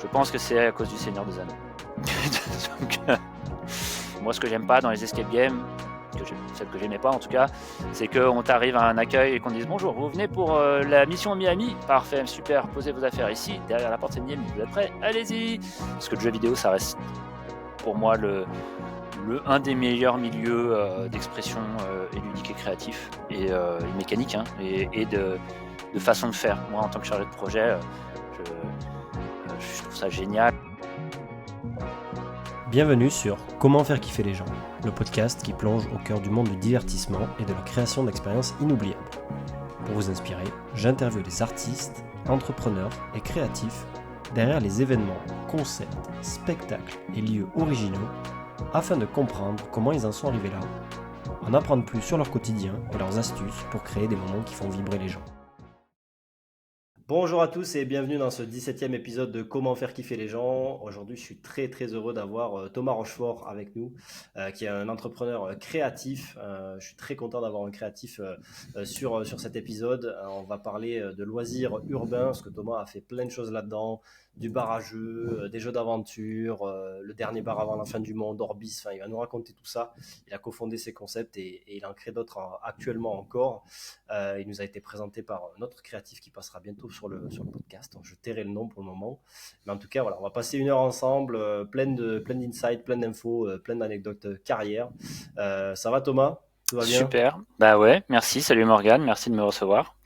Je pense que c'est à cause du Seigneur des Anneaux. Donc, moi, ce que j'aime pas dans les escape games, celle que j'aimais pas en tout cas, c'est qu'on t'arrive à un accueil et qu'on dise bonjour, vous venez pour la mission Miami. Parfait, super, posez vos affaires ici, derrière la porte c'est Miami, vous êtes prêts? Allez-y. Parce que le jeu vidéo, ça reste pour moi un des meilleurs milieux d'expression et ludique et créatif et mécanique et de façon de faire. Moi, en tant que chargé de projet, je trouve ça génial. Bienvenue sur Comment faire kiffer les gens, le podcast qui plonge au cœur du monde du divertissement et de la création d'expériences inoubliables. Pour vous inspirer, j'interviewe des artistes, entrepreneurs et créatifs derrière les événements, concepts, spectacles et lieux originaux afin de comprendre comment ils en sont arrivés là, en apprendre plus sur leur quotidien et leurs astuces pour créer des moments qui font vibrer les gens. Bonjour à tous et bienvenue dans ce 17e épisode de Comment faire kiffer les gens. Aujourd'hui, je suis très heureux d'avoir Thomas Rochefort avec nous, qui est un entrepreneur créatif. Je suis très content d'avoir un créatif sur cet épisode. On va parler de loisirs urbains, parce que Thomas a fait plein de choses là-dedans, du bar à jeux, des jeux d'aventure, le dernier bar avant la fin du monde, Orbis. Enfin, il va nous raconter tout ça. Il a cofondé ces concepts et il en crée d'autres actuellement encore. Il nous a été présenté par notre créatif qui passera bientôt sur le podcast. Je tairai le nom pour le moment. Mais en tout cas, voilà, on va passer une heure ensemble, plein d'insights, plein d'infos, plein d'anecdotes carrière. Ça va Thomas? Tout va bien? Super, bah ouais, merci, salut Morgane, merci de me recevoir.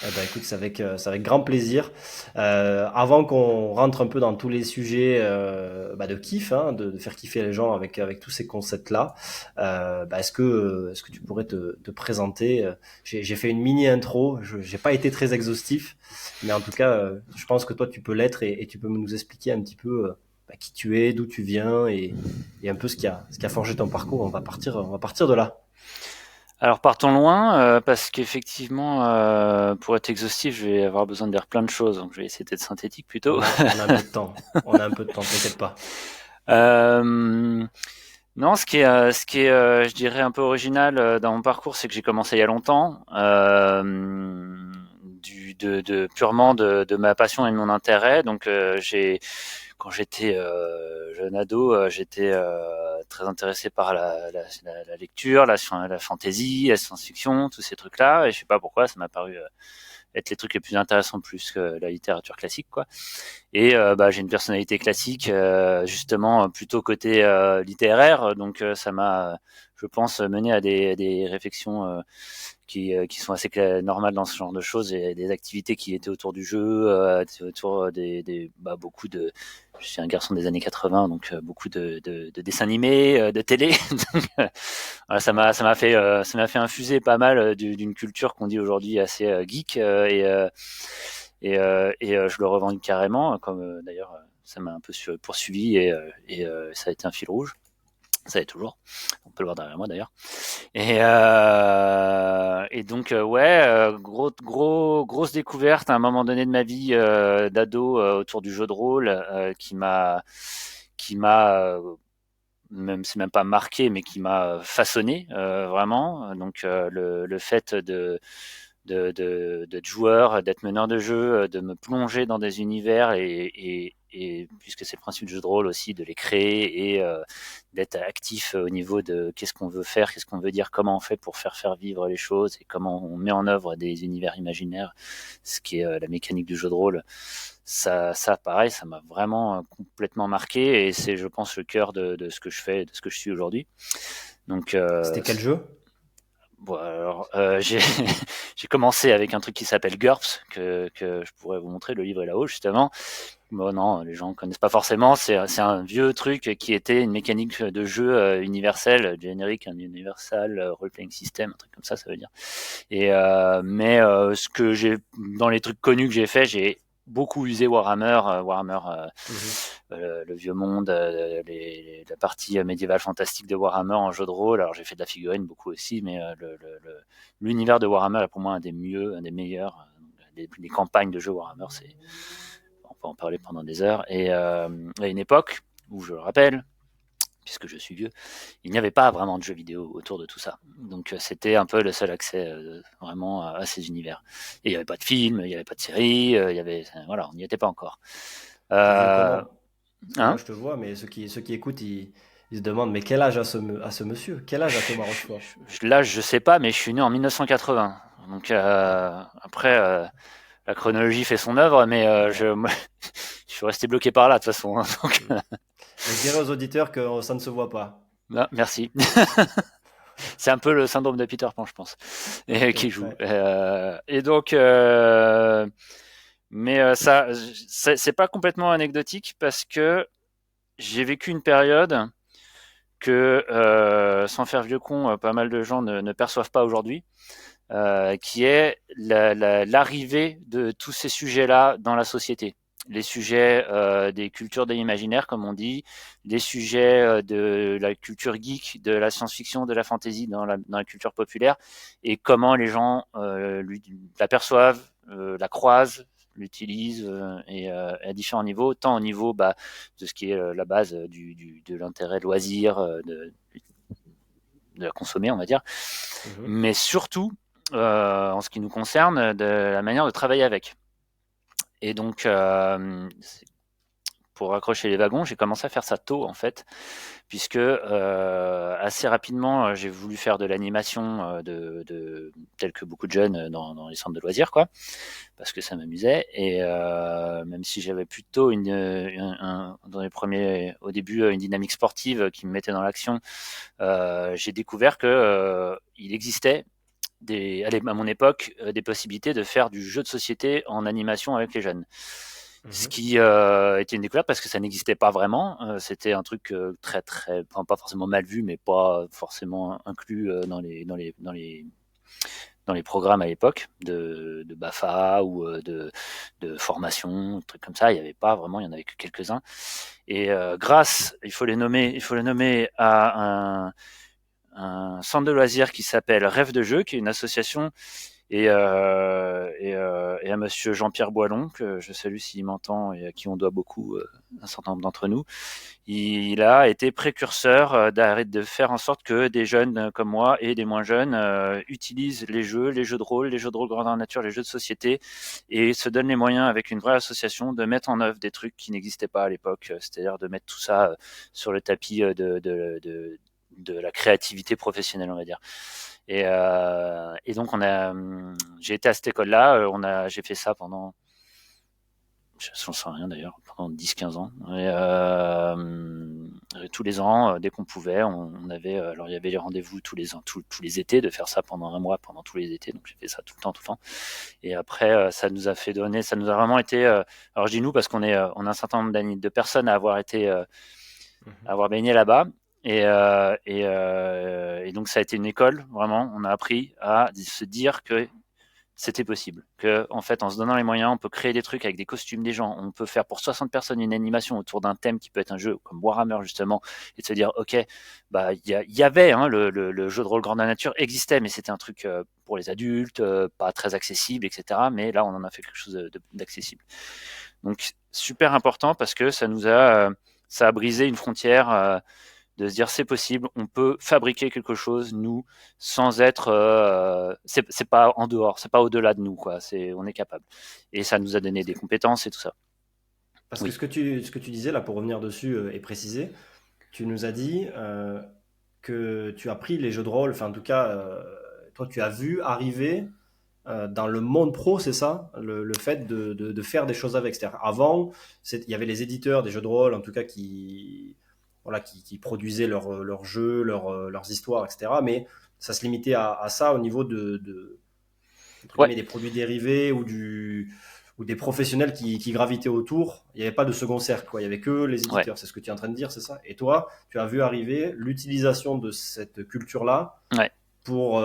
Eh ben, écoute, c'est avec grand plaisir. Avant qu'on rentre un peu dans tous les sujets de kiff, de faire kiffer les gens avec tous ces concepts-là, est-ce que tu pourrais te présenter? J'ai fait une mini intro, j'ai pas été très exhaustif, mais en tout cas, je pense que toi tu peux l'être et tu peux nous expliquer un petit peu qui tu es, d'où tu viens et un peu ce qui a forgé ton parcours. On va partir de là. Alors partons loin, parce qu'effectivement, pour être exhaustif, je vais avoir besoin de dire plein de choses, donc je vais essayer d'être synthétique plutôt. On a un peu de temps. On a un peu de temps, t'inquiète pas. Non, ce qui est, je dirais un peu original dans mon parcours, c'est que j'ai commencé il y a longtemps, purement de ma passion et de mon intérêt. Donc quand j'étais jeune ado, j'étais très intéressé par la lecture, la fantasy, la science-fiction, tous ces trucs-là. Et je sais pas pourquoi, ça m'a paru être les trucs les plus intéressants plus que la littérature classique, quoi. Et j'ai une personnalité classique, justement plutôt côté littéraire, donc ça m'a, je pense, mené à des réflexions qui sont assez normales dans ce genre de choses, et des activités qui étaient autour du jeu, autour beaucoup de. Je suis un garçon des années 80, donc beaucoup de dessins animés, de télé. Donc, voilà, ça m'a fait infuser pas mal d'une culture qu'on dit aujourd'hui assez geek, je le revendique carrément, comme d'ailleurs ça m'a un peu poursuivi et ça a été un fil rouge. Ça l'est toujours. On peut le voir derrière moi d'ailleurs. Et donc grosse découverte à un moment donné de ma vie d'ado autour du jeu de rôle qui m'a même c'est même pas marqué, mais qui m'a façonné vraiment. Donc le fait d'être joueur, d'être meneur de jeu, de me plonger dans des univers et puisque c'est le principe du jeu de rôle aussi, de les créer et d'être actif au niveau de qu'est-ce qu'on veut faire, qu'est-ce qu'on veut dire, comment on fait pour faire vivre les choses et comment on met en œuvre des univers imaginaires, ce qui est la mécanique du jeu de rôle. Ça pareil, ça m'a vraiment complètement marqué et c'est, je pense, le cœur de ce que je fais, de ce que je suis aujourd'hui. Donc, C'était quel jeu? Bon, alors, j'ai commencé avec un truc qui s'appelle GURPS, que je pourrais vous montrer, le livre est là-haut justement. Bon non, les gens ne connaissent pas forcément, c'est un vieux truc qui était une mécanique de jeu universelle, générique, un universal role-playing system, un truc comme ça veut dire. Et ce que j'ai, dans les trucs connus que j'ai fait, j'ai beaucoup usé Warhammer, le vieux monde, la partie médiévale fantastique de Warhammer en jeu de rôle. Alors j'ai fait de la figurine beaucoup aussi, mais l'univers de Warhammer est pour moi un des meilleurs. Les campagnes de jeux Warhammer, on peut en parler pendant des heures. Et à une époque où, je le rappelle, puisque je suis vieux, il n'y avait pas vraiment de jeux vidéo autour de tout ça. Donc c'était un peu le seul accès vraiment à ces univers. Et il n'y avait pas de films, il n'y avait pas de séries, voilà, on n'y était pas encore. Tu joues Euh, comment? Parce que moi, hein je te vois, mais ceux qui écoutent, ils se demandent, mais quel âge a à ce monsieur? Quel âge a Thomas Rochefort? Là, je sais pas, mais je suis né en 1980. Donc après, la chronologie fait son œuvre, mais Ouais. moi, je suis resté bloqué par là de toute façon, hein. Donc, Mm. Et je dirais aux auditeurs que ça ne se voit pas. merci. C'est un peu le syndrome de Peter Pan, je pense, et Ok, qui joue. ouais. Et donc, mais ça, c'est pas complètement anecdotique parce que j'ai vécu une période que, sans faire vieux con, pas mal de gens ne perçoivent pas aujourd'hui, qui est l'arrivée de tous ces sujets-là dans la société. Les sujets des cultures de l'imaginaire, comme on dit, les sujets de la culture geek, de la science-fiction, de la fantasy dans la culture populaire, et comment les gens l'aperçoivent, la croisent, l'utilisent à différents niveaux, tant au niveau de ce qui est la base de l'intérêt loisir, de la consommer, on va dire, Mhm. mais surtout, en ce qui nous concerne, de la manière de travailler avec. Et donc, pour raccrocher les wagons, j'ai commencé à faire ça tôt, en fait, puisque assez rapidement, j'ai voulu faire de l'animation tel que beaucoup de jeunes dans les centres de loisirs, quoi, parce que ça m'amusait. Et même si j'avais plutôt dans les premiers, au début, une dynamique sportive qui me mettait dans l'action, j'ai découvert que il existait à mon époque, des possibilités de faire du jeu de société en animation avec les jeunes. Ce Mhm. qui était une découverte parce que ça n'existait pas vraiment. C'était un truc très très, enfin, pas forcément mal vu, mais pas forcément inclus dans les programmes à l'époque de Bafa ou de formation, trucs comme ça. Il y avait pas vraiment, il y en avait que quelques-uns. Et grâce, il faut les nommer à un centre de loisirs qui s'appelle Rêve de Jeu, qui est une association, et à Monsieur Jean-Pierre Boilon, que je salue s'il m'entend et à qui on doit beaucoup, un certain nombre d'entre nous. Il a été précurseur de faire en sorte que des jeunes comme moi et des moins jeunes utilisent les jeux de rôle, les jeux de rôle grandeur nature, les jeux de société, et se donnent les moyens avec une vraie association de mettre en œuvre des trucs qui n'existaient pas à l'époque, c'est-à-dire de mettre tout ça sur le tapis de la créativité professionnelle, on va dire. Et donc j'ai été à cette école-là, j'ai fait ça pendant, je ne sais rien d'ailleurs, pendant 10-15 ans. Tous les ans, dès qu'on pouvait, on avait, alors il y avait les rendez-vous tous les ans, tous les étés, de faire ça pendant un mois, pendant tous les étés. Donc j'ai fait ça tout le temps, tout le temps. Et après, ça nous a vraiment été. Alors je dis nous parce on a un certain nombre de personnes à Mhm. avoir baigné là-bas. Et donc ça a été une école, vraiment. On a appris à se dire que c'était possible. Que, en fait, en se donnant les moyens, on peut créer des trucs avec des costumes des gens. On peut faire pour 60 personnes une animation autour d'un thème qui peut être un jeu comme Warhammer, justement, et de se dire, OK, bah, y avait, hein, le jeu de rôle grandeur nature existait, mais c'était un truc pour les adultes, pas très accessible, etc. Mais là, on en a fait quelque chose d'accessible. Donc, super important parce que ça a brisé une frontière, de se dire c'est possible, on peut fabriquer quelque chose nous sans être, c'est pas en dehors, c'est pas au-delà de nous, quoi. On est capable. Et ça nous a donné Parce des que, compétences et tout ça. parce que Oui. ce que tu disais là, pour revenir dessus et préciser, tu nous as dit que tu as pris les jeux de rôle, enfin en tout cas, toi tu as vu arriver dans le monde pro, c'est ça, le fait de faire des choses avec. C'est-à-dire, avant, il y avait les éditeurs des jeux de rôle, en tout cas, voilà, qui produisaient leurs jeux, leurs histoires, etc. Mais ça se limitait à ça au niveau entre Ouais, guillemets, des produits dérivés ou des professionnels qui gravitaient autour. Il n'y avait pas de second cercle, quoi. Il n'y avait que les ouais, éditeurs. C'est ce que tu es en train de dire, c'est ça? Et toi, tu as vu arriver l'utilisation de cette culture-là ouais. pour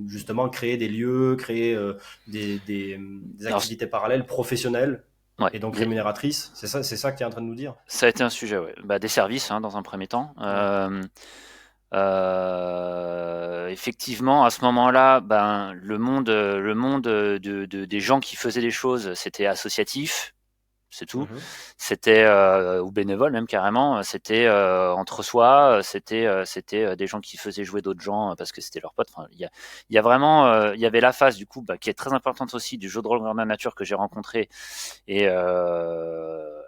justement créer des lieux, créer des Alors, activités parallèles professionnelles ouais. et donc rémunératrices. C'est ça que tu es en train de nous dire? Ça a été un sujet, ouais. Bah, des services, hein, dans un premier temps. Ouais. Effectivement, à ce moment-là, le monde des gens qui faisaient des choses, c'était associatif. c'est tout. Mhm. C'était ou bénévole même carrément. C'était entre soi. C'était des gens qui faisaient jouer d'autres gens parce que c'était leurs potes. Enfin, il y a vraiment, il y avait la phase du coup qui est très importante aussi du jeu de rôle grandeur nature que j'ai rencontré et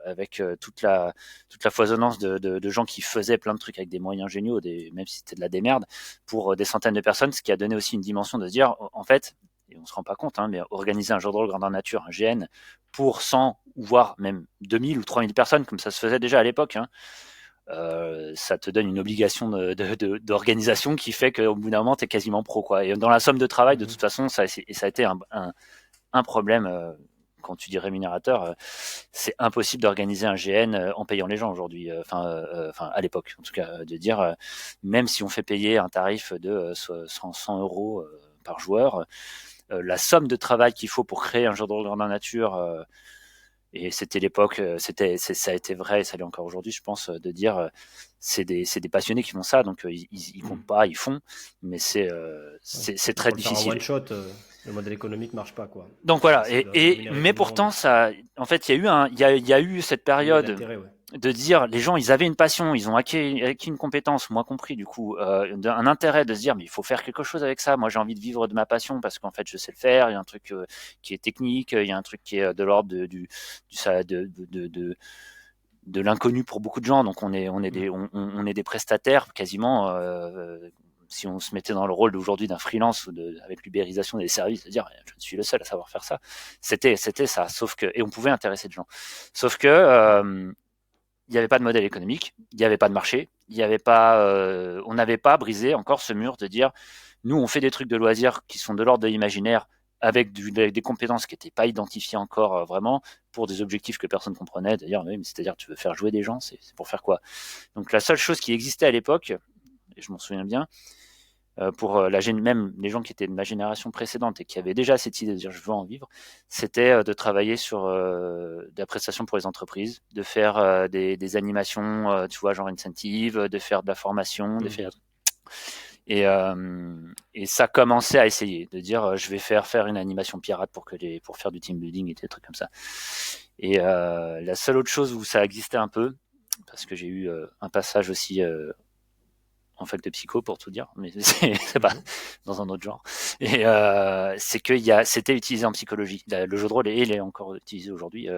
avec toute la foisonnance de gens qui faisaient plein de trucs avec des moyens géniaux, même si c'était de la démerde, pour des centaines de personnes, ce qui a donné aussi une dimension de se dire, en fait, et on se rend pas compte, hein, mais organiser un jeu de rôle grandeur nature, un GN, pour 100 ou voire même 2000 ou 3000 personnes, comme ça se faisait déjà à l'époque, hein, ça te donne une obligation d'organisation qui fait qu'au bout d'un moment, tu es quasiment pro. Quoi. Et dans la somme de travail, de toute Mhm. façon, ça a été un problème. Quand tu dis rémunérateur, c'est impossible d'organiser un GN en payant les gens aujourd'hui. Enfin, à l'époque, en tout cas, de dire, même si on fait payer un tarif de 100 euros par joueur, la somme de travail qu'il faut pour créer un jeu de rôle grandeur nature, et c'était l'époque, ça a été vrai, et ça l'est encore aujourd'hui, je pense, de dire, c'est des passionnés qui font ça, donc ils comptent pas, ils font, mais Ouais. c'est Mais très pour le faire en difficile. one shot, le modèle économique marche pas, quoi. Donc C'est voilà, difficile de rémunérer mais tout le monde. pourtant ça, en fait, il y a eu cette Il y a eu période l'intérêt, ouais. de dire les gens ils avaient une passion, ils ont acquis une compétence, moi compris du coup, un intérêt de se dire mais il faut faire quelque chose avec ça. Moi j'ai envie de vivre de ma passion parce qu'en fait je sais le faire. Il y a un truc qui est technique, il y a un truc qui est de l'ordre de l'inconnu pour beaucoup de gens. Donc Mm. on est des prestataires quasiment. Si on se mettait dans le rôle d'aujourd'hui d'un freelance ou avec l'ubérisation des services, de dire je suis le seul à savoir faire ça, c'était ça. Sauf que et on pouvait intéresser des gens. Sauf que il n'y avait pas de modèle économique, il n'y avait pas de marché, il y avait pas, on n'avait pas brisé encore ce mur de dire nous on fait des trucs de loisirs qui sont de l'ordre de l'imaginaire avec des compétences qui n'étaient pas identifiées encore vraiment pour des objectifs que personne ne comprenait. D'ailleurs, oui, c'est-à-dire tu veux faire jouer des gens, c'est pour faire quoi? Donc la seule chose qui existait à l'époque, et je m'en souviens bien, pour même les gens qui étaient de ma génération précédente et qui avaient déjà cette idée de dire je veux en vivre, c'était de travailler sur de la prestation pour les entreprises, de faire des animations, tu vois, genre incentive, de faire de la formation, de Mm. faire et ça commençait à essayer de dire je vais faire une animation pirate pour faire du team building et des trucs comme ça. Et la seule autre chose où ça existait un peu, parce que j'ai eu un passage aussi en fac de psycho pour tout dire, mais c'est pas Mhm. dans un autre genre. Et c'est que c'était utilisé en psychologie. Le jeu de rôle il est encore utilisé aujourd'hui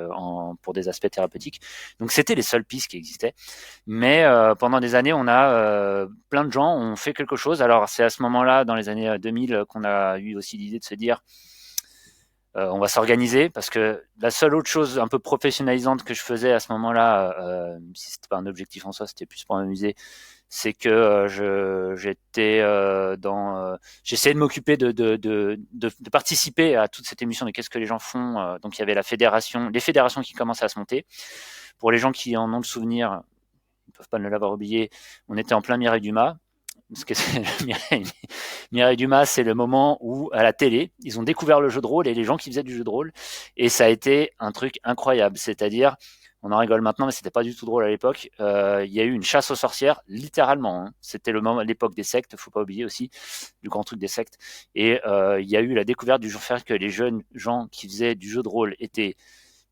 pour des aspects thérapeutiques. Donc c'était les seules pistes qui existaient. Mais pendant des années, on a plein de gens ont fait quelque chose. Alors c'est à ce moment-là, dans les années 2000, qu'on a eu aussi l'idée de se dire on va s'organiser parce que la seule autre chose un peu professionnalisante que je faisais à ce moment-là, si c'était pas un objectif en soi, c'était plus pour m'amuser, c'est que j'essayais de m'occuper de participer à toute cette émission de qu'est-ce que les gens font. Donc il y avait les fédérations qui commençaient à se monter. Pour les gens qui en ont le souvenir, ils ne peuvent pas ne l'avoir oublié, on était en plein Mireille Dumas. Parce que Mireille Dumas, c'est le moment où, à la télé, ils ont découvert le jeu de rôle et les gens qui faisaient du jeu de rôle. Et ça a été un truc incroyable. C'est-à-dire, on en rigole maintenant, mais c'était pas du tout drôle à l'époque. Il y a eu une chasse aux sorcières, littéralement. Hein. C'était l'époque des sectes, faut pas oublier aussi, du grand truc des sectes. Et il y a eu la découverte du jour fait que les jeunes gens qui faisaient du jeu de rôle étaient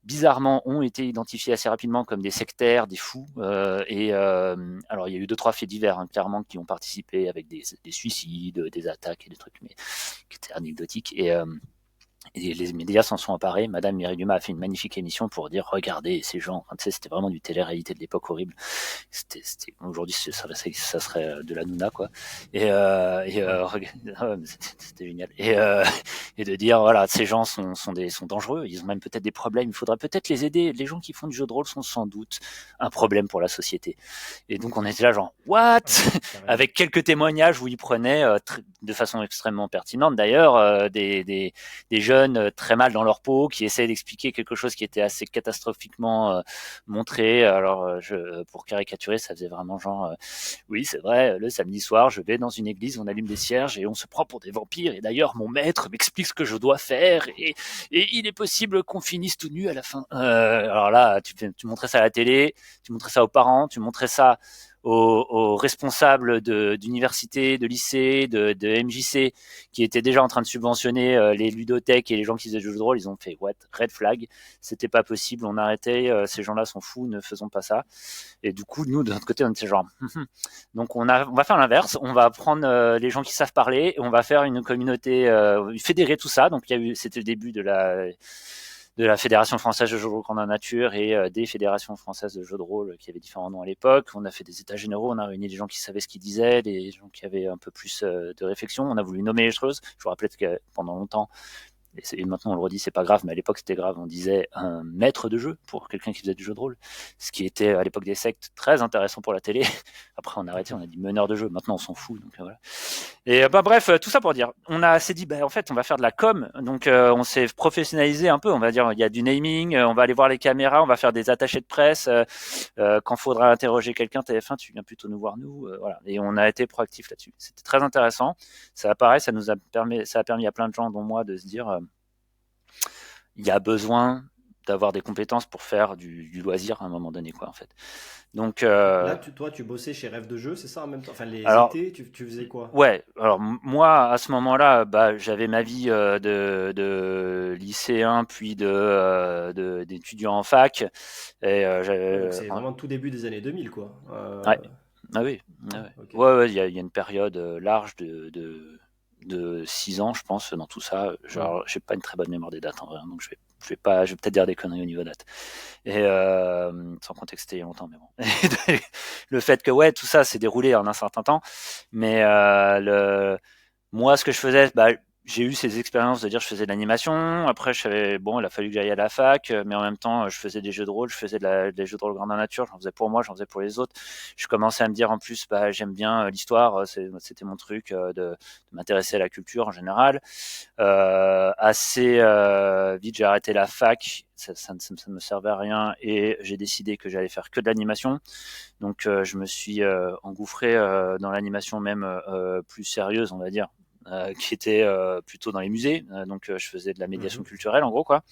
bizarrement ont été identifiés assez rapidement comme des sectaires, des fous. Alors il y a eu deux trois faits divers hein, clairement qui ont participé avec des suicides, des attaques et des trucs mais qui étaient anecdotiques. Et les médias s'en sont emparés. Madame Mireille Dumas a fait une magnifique émission pour dire regardez ces gens. Enfin, tu sais, c'était vraiment du télé-réalité de l'époque horrible. Aujourd'hui, ça serait de la Nouna, quoi. Ouais. C'était génial. Et de dire voilà, ces gens sont dangereux. Ils ont même peut-être des problèmes. Il faudrait peut-être les aider. Les gens qui font du jeu de rôle sont sans doute un problème pour la société. Et donc on était là genre what Ouais, carrément. avec quelques témoignages où ils prenaient de façon extrêmement pertinente d'ailleurs des jeunes très mal dans leur peau qui essayaient d'expliquer quelque chose qui était assez catastrophiquement montré. Alors pour caricaturer, ça faisait vraiment genre oui c'est vrai, le samedi soir je vais dans une église, on allume des cierges et on se prend pour des vampires et d'ailleurs mon maître m'explique ce que je dois faire et il est possible qu'on finisse tout nu à la fin. Alors là tu montrais ça à la télé, tu montrais ça aux parents, tu montrais ça aux responsables d'universités, de lycées, de MJC, qui étaient déjà en train de subventionner les ludothèques et les gens qui faisaient des jeux de rôle. Ils ont fait what, red flag, c'était pas possible, on arrêtait, ces gens-là sont fous, ne faisons pas ça. Et du coup, nous de notre côté, on était genre, donc on va faire l'inverse, on va prendre les gens qui savent parler, et on va faire une communauté, fédérer tout ça. Donc c'était le début de la Fédération française de jeux de rôle grandeur nature et des fédérations françaises de jeux de rôle qui avaient différents noms à l'époque. On a fait des états généraux, on a réuni des gens qui savaient ce qu'ils disaient, des gens qui avaient un peu plus de réflexion. On a voulu nommer les choses. Je vous rappelle que pendant longtemps, et maintenant on le redit, c'est pas grave, mais à l'époque c'était grave, on disait un maître de jeu pour quelqu'un qui faisait du jeu de rôle, ce qui était à l'époque des sectes très intéressant pour la télé. Après on a arrêté, on a dit meneur de jeu, maintenant on s'en fout, donc voilà. Et bref, tout ça pour dire, s'est dit, en fait, on va faire de la com. Donc, on s'est professionnalisé un peu. On va dire, il y a du naming, on va aller voir les caméras, on va faire des attachés de presse. Quand faudra interroger quelqu'un, TF1, tu viens plutôt nous voir, nous. Voilà. Et on a été proactif là-dessus. C'était très intéressant. Ça apparaît, ça a permis à plein de gens, dont moi, de se dire, il y a besoin d'avoir des compétences pour faire du loisir à un moment donné, quoi, en fait. Donc, Là, toi, tu bossais chez Rêve de Jeu, c'est ça en même temps? Enfin, les alors, étés, tu faisais quoi? ouais, alors moi à ce moment-là, j'avais ma vie de lycéen puis d'étudiant en fac et Ouais, donc c'est vraiment tout début des années 2000, quoi. ouais, ah oui, Ouais, ouais, ok. ouais, ouais, il y a une période large de 6 ans, je pense, dans tout ça. Hmm. Genre, j'ai pas une très bonne mémoire des dates en vrai, hein, donc je vais peut-être dire des conneries au niveau date. Et sans contexter il y a longtemps, mais bon. Le fait que ouais, tout ça s'est déroulé en un certain temps, mais moi, ce que je faisais, j'ai eu ces expériences de dire je faisais de l'animation. Après, je savais, bon, il a fallu que j'aille à la fac, mais en même temps, je faisais des jeux de rôle, je faisais des jeux de rôle grandeur nature, j'en faisais pour moi, j'en faisais pour les autres. Je commençais à me dire en plus, j'aime bien l'histoire, c'était mon truc de m'intéresser à la culture en général. Assez vite, j'ai arrêté la fac, ça ne me servait à rien et j'ai décidé que j'allais faire que de l'animation. Donc, je me suis engouffré dans l'animation même plus sérieuse, on va dire, qui était plutôt dans les musées. Donc, je faisais de la médiation Mhm. culturelle, en gros, quoi,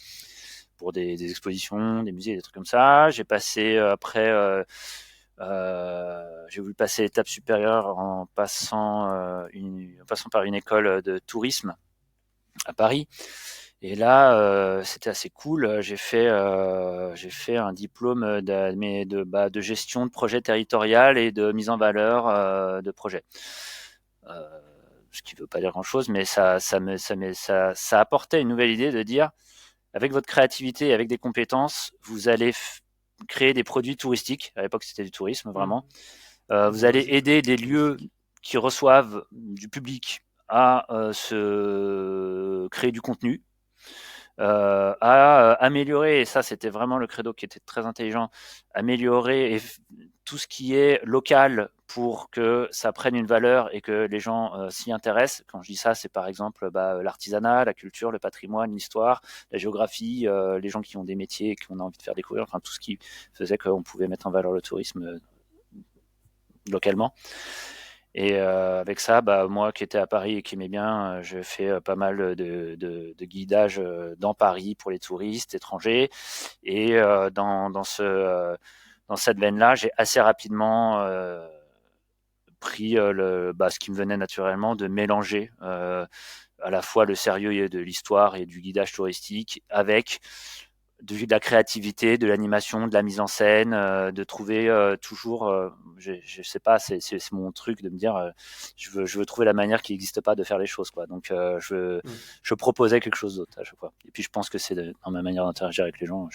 pour des expositions, des musées, des trucs comme ça. J'ai passé après, j'ai voulu passer l'étape supérieure en passant par une école de tourisme à Paris. Et là, c'était assez cool. J'ai fait un diplôme de gestion de projet territorial et de mise en valeur de projet. Euh, Ce qui ne veut pas dire grand-chose, mais ça apportait une nouvelle idée de dire, avec votre créativité, avec des compétences, vous allez créer des produits touristiques. À l'époque, c'était du tourisme, Hmm. vraiment. Du Vous allez loisir aider des lieux touristique. qui reçoivent du public à se créer du contenu, à améliorer, et ça c'était vraiment le credo qui était très intelligent, améliorer tout ce qui est local pour que ça prenne une valeur et que les gens s'y intéressent. Quand je dis ça, c'est par exemple l'artisanat, la culture, le patrimoine, l'histoire, la géographie, les gens qui ont des métiers qu'on a envie de faire découvrir, enfin tout ce qui faisait qu'on pouvait mettre en valeur le tourisme localement. Et avec ça, moi qui étais à Paris et qui aimais bien, j'ai fait pas mal de guidage dans Paris pour les touristes étrangers. Et dans cette veine-là, j'ai assez rapidement pris ce qui me venait naturellement, de mélanger à la fois le sérieux de l'histoire et du guidage touristique avec de la créativité, de l'animation, de la mise en scène, de trouver toujours, je sais pas, c'est mon truc de me dire, je veux trouver la manière qui n'existe pas de faire les choses, quoi. Donc Hmm. je proposais quelque chose d'autre à chaque fois. Et puis je pense que c'est dans ma manière d'interagir avec les gens,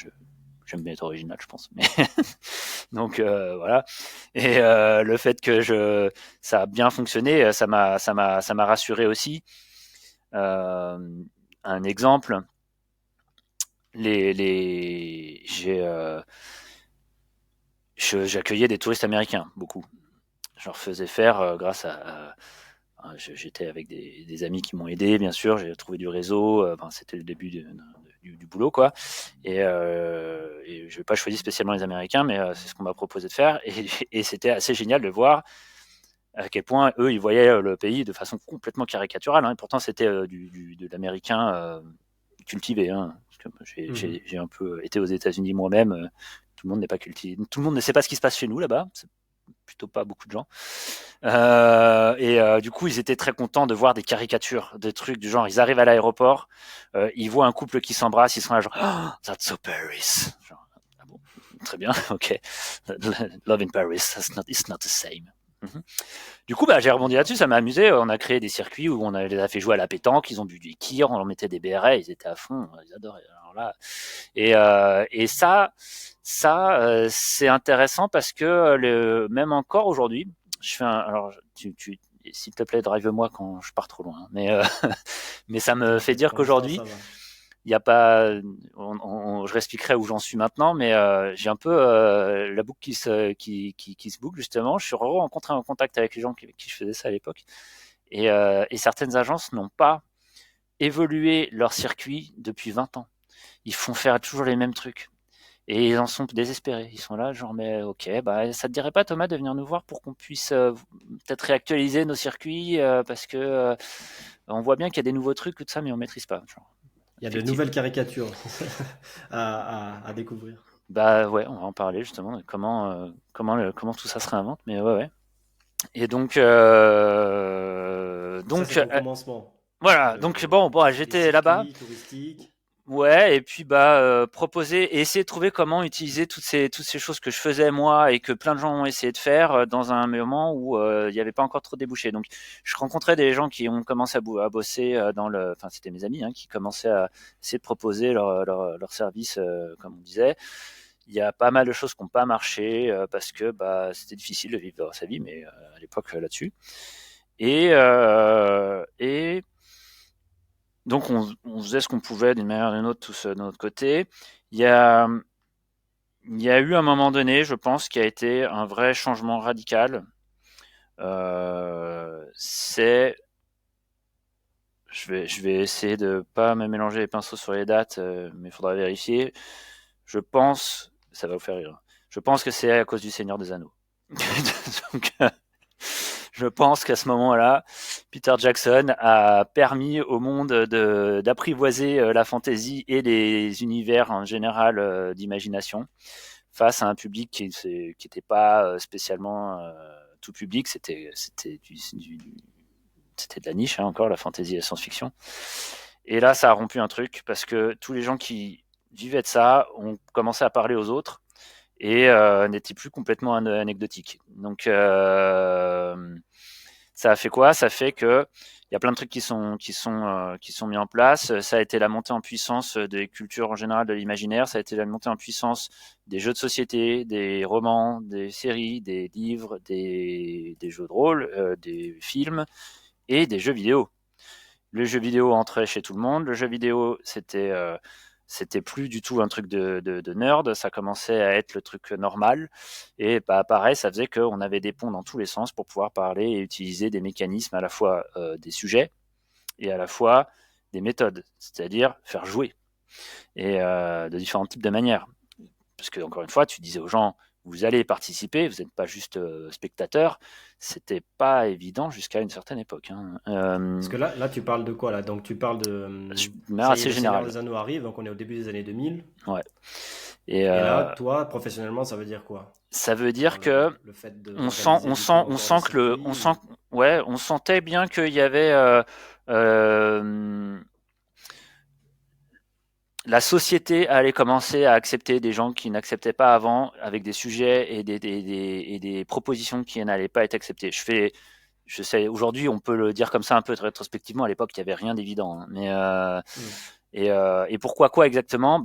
j'aime bien être original, je pense. Mais donc voilà. Et le fait que ça a bien fonctionné, ça m'a rassuré aussi. Euh, un exemple, j'accueillais des touristes américains, beaucoup. Je leur faisais faire grâce j'étais avec des amis qui m'ont aidé, bien sûr. J'ai trouvé du réseau. C'était le début du boulot, quoi. Et je n'ai pas choisi spécialement les Américains, mais c'est ce qu'on m'a proposé de faire. Et c'était assez génial de voir à quel point eux, ils voyaient le pays de façon complètement caricaturale, hein. Et pourtant, c'était de l'américain cultivé, hein. Parce que Mhm. j'ai un peu été aux États-Unis moi-même. Tout le monde n'est pas cultivé. Tout le monde ne sait pas ce qui se passe chez nous là-bas. plutôt pas beaucoup de gens. Du coup, ils étaient très contents de voir des caricatures, des trucs du genre, ils arrivent à l'aéroport, ils voient un couple qui s'embrasse, ils sont là genre, oh, that's so Paris. Genre, ah bon, très bien, ok. Love in Paris, it's not the same. Mm-hmm. Du coup, j'ai rebondi là-dessus, ça m'a amusé. On a créé des circuits où on les a fait jouer à la pétanque, ils ont bu du kir, on leur mettait des bérets, ils étaient à fond, ils adoraient. Alors là, et ça, c'est intéressant parce que même encore aujourd'hui, je fais alors s'il te plaît, drive-moi quand je pars trop loin. Mais ça me fait dire qu'aujourd'hui, il y a pas, je réexpliquerai où j'en suis maintenant, mais j'ai un peu la boucle qui se boucle justement. Je suis rentré en contact avec les gens avec qui je faisais ça à l'époque, et certaines agences n'ont pas évolué leur circuit depuis 20 ans. Ils font faire toujours les mêmes trucs. Et ils en sont désespérés. Ils sont là, genre, mais ok, ça te dirait pas, Thomas, de venir nous voir pour qu'on puisse peut-être réactualiser nos circuits parce que on voit bien qu'il y a des nouveaux trucs, tout ça, mais on maîtrise pas. Genre, il y a de nouvelles caricatures à découvrir. Bah ouais, on va en parler justement de comment tout ça se réinvente, mais ouais. Et donc ça, c'est ton commencement. Voilà, donc bon, j'étais là-bas. Touristique. Ouais, et puis proposer et essayer de trouver comment utiliser toutes ces choses que je faisais moi et que plein de gens ont essayé de faire dans un moment où il n'y avait pas encore trop débouché. Donc je rencontrais des gens qui ont commencé à bosser enfin c'était mes amis qui commençaient à essayer de proposer leur service comme on disait. Il y a pas mal de choses qui n'ont pas marché parce que c'était difficile de vivre sa vie, mais à l'époque là-dessus. Et donc on faisait ce qu'on pouvait d'une manière ou d'une autre tous de notre côté. Il y a eu un moment donné, je pense, qui a été un vrai changement radical. Je vais essayer de pas me mélanger les pinceaux sur les dates, mais il faudra vérifier. Je pense, ça va vous faire rire. Je pense que c'est à cause du Seigneur des Anneaux. Donc, je pense qu'à ce moment-là, Peter Jackson a permis au monde d'apprivoiser la fantaisie et les univers en général d'imagination face à un public qui n'était pas spécialement tout public, c'était de la niche, encore la fantaisie et la science-fiction. Et là, ça a rompu un truc parce que tous les gens qui vivaient de ça ont commencé à parler aux autres et n'étaient plus complètement anecdotiques. Donc ça a fait quoi? Ça fait que il y a plein de trucs qui sont mis en place. Ça a été la montée en puissance des cultures en général de l'imaginaire. Ça a été la montée en puissance des jeux de société, des romans, des séries, des livres, des jeux de rôle, des films et des jeux vidéo. Le jeu vidéo entrait chez tout le monde. Le jeu vidéo, c'était plus du tout un truc de nerd, ça commençait à être le truc normal. Et pareil, ça faisait qu'on avait des ponts dans tous les sens pour pouvoir parler et utiliser des mécanismes à la fois des sujets et à la fois des méthodes, c'est-à-dire faire jouer et de différents types de manières. Parce que encore une fois, tu disais aux gens, vous allez participer, vous n'êtes pas juste spectateur. C'était pas évident jusqu'à une certaine époque. Parce que là, tu parles de quoi là? Donc tu parles de assez général. Le Seigneur des Anneaux arrive, donc on est au début des années 2000. Ouais. Et là, toi, professionnellement, ça veut dire quoi? Ça veut dire que le fait on sentait bien qu'il y avait la société allait commencer à accepter des gens qui n'acceptaient pas avant, avec des sujets et des propositions qui n'allaient pas être acceptées. Je sais, aujourd'hui, on peut le dire comme ça un peu rétrospectivement. À l'époque, il n'y avait rien d'évident. Mais et pourquoi quoi exactement?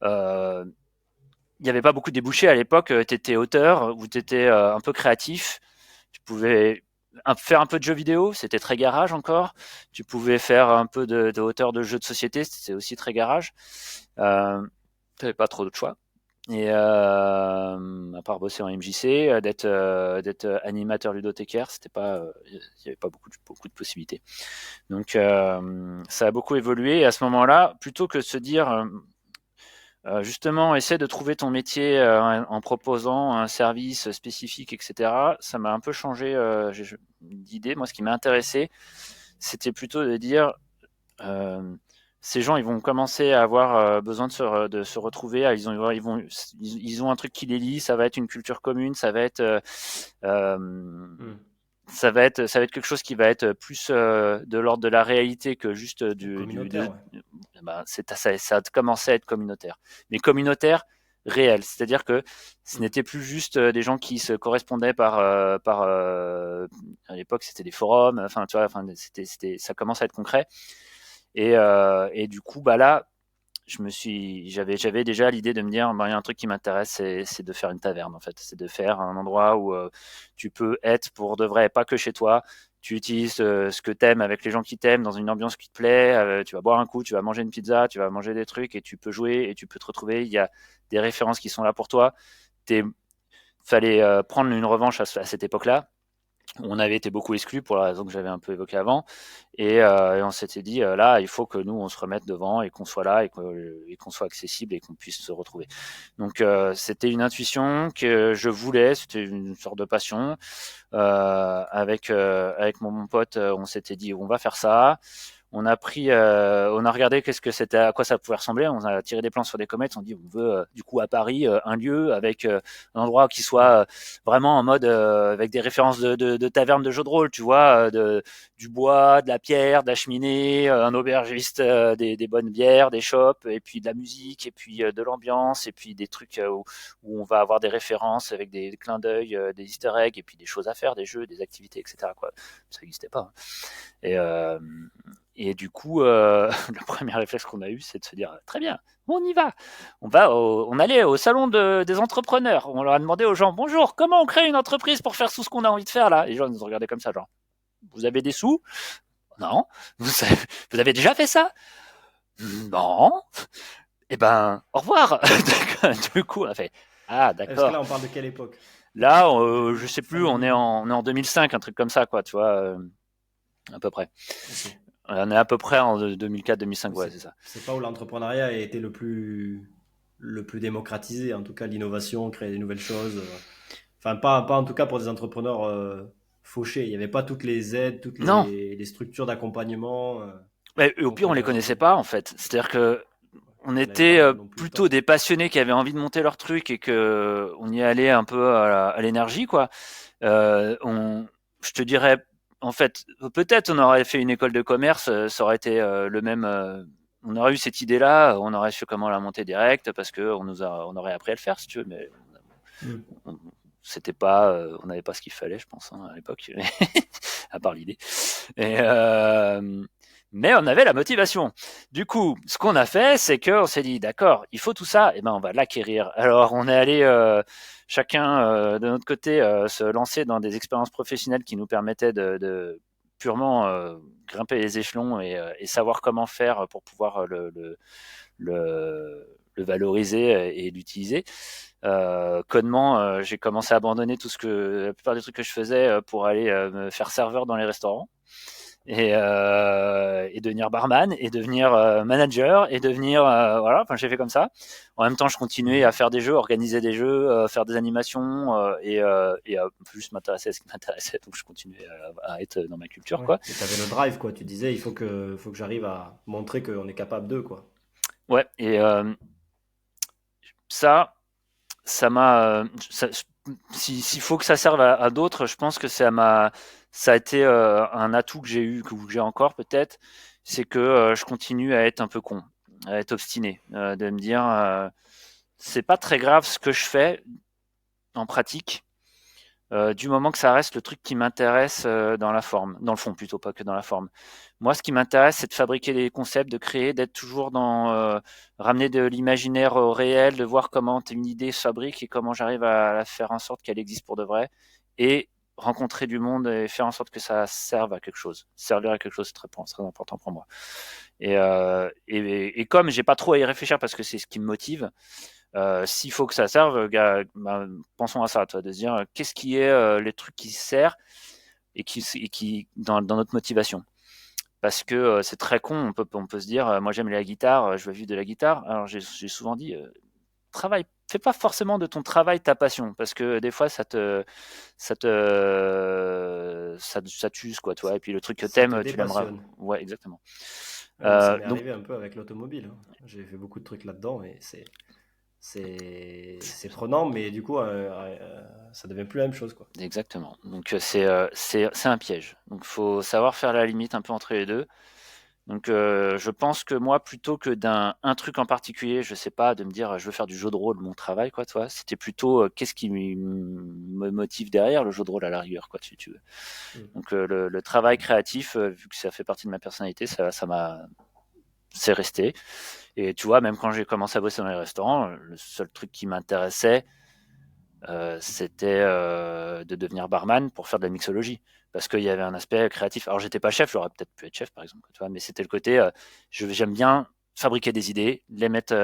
Il n'y avait pas beaucoup de débouchés à l'époque. Tu étais auteur ou tu étais un peu créatif. Tu pouvais faire un peu de jeux vidéo, c'était très garage encore. Tu pouvais faire un peu de hauteur de jeux de société, c'était aussi très garage. Tu n'avais pas trop d'autres choix. Et à part bosser en MJC, d'être animateur ludothécaire, c'était pas, il n'y avait pas beaucoup de possibilités. Donc ça a beaucoup évolué. Et à ce moment-là, plutôt que de se dire justement, essaie de trouver ton métier en proposant un service spécifique, etc. Ça m'a un peu changé d'idée. Moi, ce qui m'a intéressé, c'était plutôt de dire ces gens, ils vont commencer à avoir besoin de se retrouver. Ils ont un truc qui les lie. Ça va être une culture commune. Euh, Hmm. ça va être quelque chose qui va être plus de l'ordre de la réalité que juste Communautaire, ouais. ben, ça a commencé à être communautaire. Mais communautaire réel, c'est-à-dire que ce Hmm. n'était plus juste des gens qui se correspondaient à l'époque c'était des forums, enfin tu vois, enfin ça commence à être concret. Et du coup, bah là, j'avais déjà l'idée de me dire, bah, il y a un truc qui m'intéresse, c'est de faire une taverne en fait, c'est de faire un endroit où tu peux être pour de vrai, pas que chez toi. Tu utilises ce que t'aimes avec les gens qui t'aiment dans une ambiance qui te plaît. Tu vas boire un coup, tu vas manger une pizza, tu vas manger des trucs et tu peux jouer et tu peux te retrouver. Il y a des références qui sont là pour toi. T'es, fallait prendre une revanche à cette époque-là. On avait été beaucoup exclus pour la raison que j'avais un peu évoquée avant. Et on s'était dit, là, il faut que nous, on se remette devant et qu'on soit là et qu'on soit accessible et qu'on puisse se retrouver. Donc, c'était une intuition que je voulais, c'était une sorte de passion. Avec mon pote, on s'était dit, on va faire ça. On a regardé qu'est-ce que c'était, à quoi ça pouvait ressembler. On a tiré des plans sur des comètes. On dit, on veut du coup à Paris un lieu avec un endroit qui soit Hmm. vraiment en mode avec des références de taverne de jeux de rôle, tu vois, du bois, de la pierre, de la cheminée, un aubergiste, des bonnes bières, des shops, et puis de la musique, et puis de l'ambiance, et puis des trucs où on va avoir des références avec des clins d'œil, des Easter eggs, et puis des choses à faire, des jeux, des activités, etc. Quoi. Ça n'existait pas. Et, euh, et du coup, le premier réflexe qu'on a eu, c'est de se dire très bien, on y va. On allait au salon des entrepreneurs. On leur a demandé aux gens bonjour, comment on crée une entreprise pour faire tout ce qu'on a envie de faire là. Et les gens nous ont regardé comme ça, genre vous avez des sous? Non. Vous avez déjà fait ça? Non. Eh ben, au revoir. Du coup, on a fait ah Parce que d'accord. là, on parle de quelle époque? Là, je sais plus, 2005-2000? on est en 2005, un truc comme ça, quoi, tu vois, à peu près. Ok. On est à peu près en 2004-2005, ouais, c'est ça. C'est pas où l'entrepreneuriat a été le plus démocratisé. En tout cas, l'innovation, créer des nouvelles choses. Enfin, pas en tout cas pour des entrepreneurs fauchés. Il n'y avait pas toutes les aides, toutes Non, les structures d'accompagnement. mais au Donc, pire, on les connaissait pas en fait. C'est-à-dire que on on n'avait pas était non plus le plutôt temps. des passionnés qui avaient envie de monter leur truc et que on y allait un peu à l'énergie, quoi. Je te dirais, en fait, peut-être on aurait fait une école de commerce, ça aurait été le même. On aurait eu cette idée-là, on aurait su comment la monter direct parce que on aurait appris à le faire, si tu veux, mais Hmm. on- c'était pas, on n'avait pas ce qu'il fallait, je pense, hein, à l'époque, à part l'idée. Et, mais on avait la motivation. Du coup, ce qu'on a fait, c'est qu'on s'est dit, d'accord, il faut tout ça, et ben on va l'acquérir. Alors, on est allé chacun de notre côté se lancer dans des expériences professionnelles qui nous permettaient de purement grimper les échelons et savoir comment faire pour pouvoir le valoriser et l'utiliser. Codement, j'ai commencé à abandonner la plupart des trucs que je faisais pour aller me faire serveur dans les restaurants et devenir barman et devenir manager et devenir voilà. Enfin, j'ai fait comme ça. En même temps, je continuais à Mhm. faire des jeux, organiser des jeux, faire des animations et à plus m'intéresser à ce qui m'intéressait. Donc, je continuais à être dans ma culture, Ouais. quoi. Et tu avais le drive, quoi. Tu disais, faut que j'arrive à montrer qu'on est capable d'eux, quoi. Ouais. Et ça, ça m'a. S'il faut que ça serve à d'autres, je pense que ça a été un atout que j'ai eu, que j'ai encore peut-être, c'est que je continue à être un peu con, à être obstiné, de me dire c'est pas très grave ce que je fais en pratique, du moment que ça reste le truc qui m'intéresse dans la forme, dans le fond plutôt, pas que dans la forme. Moi, ce qui m'intéresse, c'est de fabriquer des concepts, de créer, d'être toujours dans ramener de l'imaginaire au réel, de voir comment une idée se fabrique et comment j'arrive à la faire en sorte qu'elle existe pour de vrai, et rencontrer du monde et faire en sorte que ça serve à quelque chose. Servir à quelque chose, c'est très important pour moi. Et comme j'ai pas trop à y réfléchir parce que c'est ce qui me motive, s'il faut que ça serve, gars, ben, pensons à ça, toi, de se dire qu'est-ce qui est les trucs qui servent et qui dans notre motivation. Parce que c'est très con, on peut se dire, moi j'aime la guitare, je veux vivre de la guitare. Alors j'ai souvent dit, travaille, fais pas forcément de ton travail ta passion, parce que des fois ça t'use quoi, toi. Et puis le truc que Ça te t'aimes, tu l'aimeras. dépassionne. Ouais, exactement. Ouais, moi, ça m'est Donc arrivé un peu avec l'automobile, hein. J'ai fait beaucoup de trucs là-dedans et c'est prenant, mais du coup, ça devient plus la même chose, quoi. exactement. Donc c'est un piège. Donc faut savoir faire la limite un peu entre les deux. Donc je pense que moi, plutôt que d'un un truc en particulier, je sais pas, de me dire je veux faire du jeu de rôle mon travail, quoi, toi, c'était plutôt qu'est-ce qui me motive derrière le jeu de rôle à la rigueur, quoi, tu veux. Mm. Donc le travail créatif, vu que ça fait partie de ma personnalité, ça m'a c'est resté. Et tu vois, même quand j'ai commencé à bosser dans les restaurants, le seul truc qui m'intéressait, c'était de devenir barman pour faire de la mixologie. Parce qu'il y avait un aspect créatif. Alors, j'étais pas chef, j'aurais peut-être pu être chef, par exemple, tu vois, mais c'était le côté, j'aime bien fabriquer des idées, les mettre,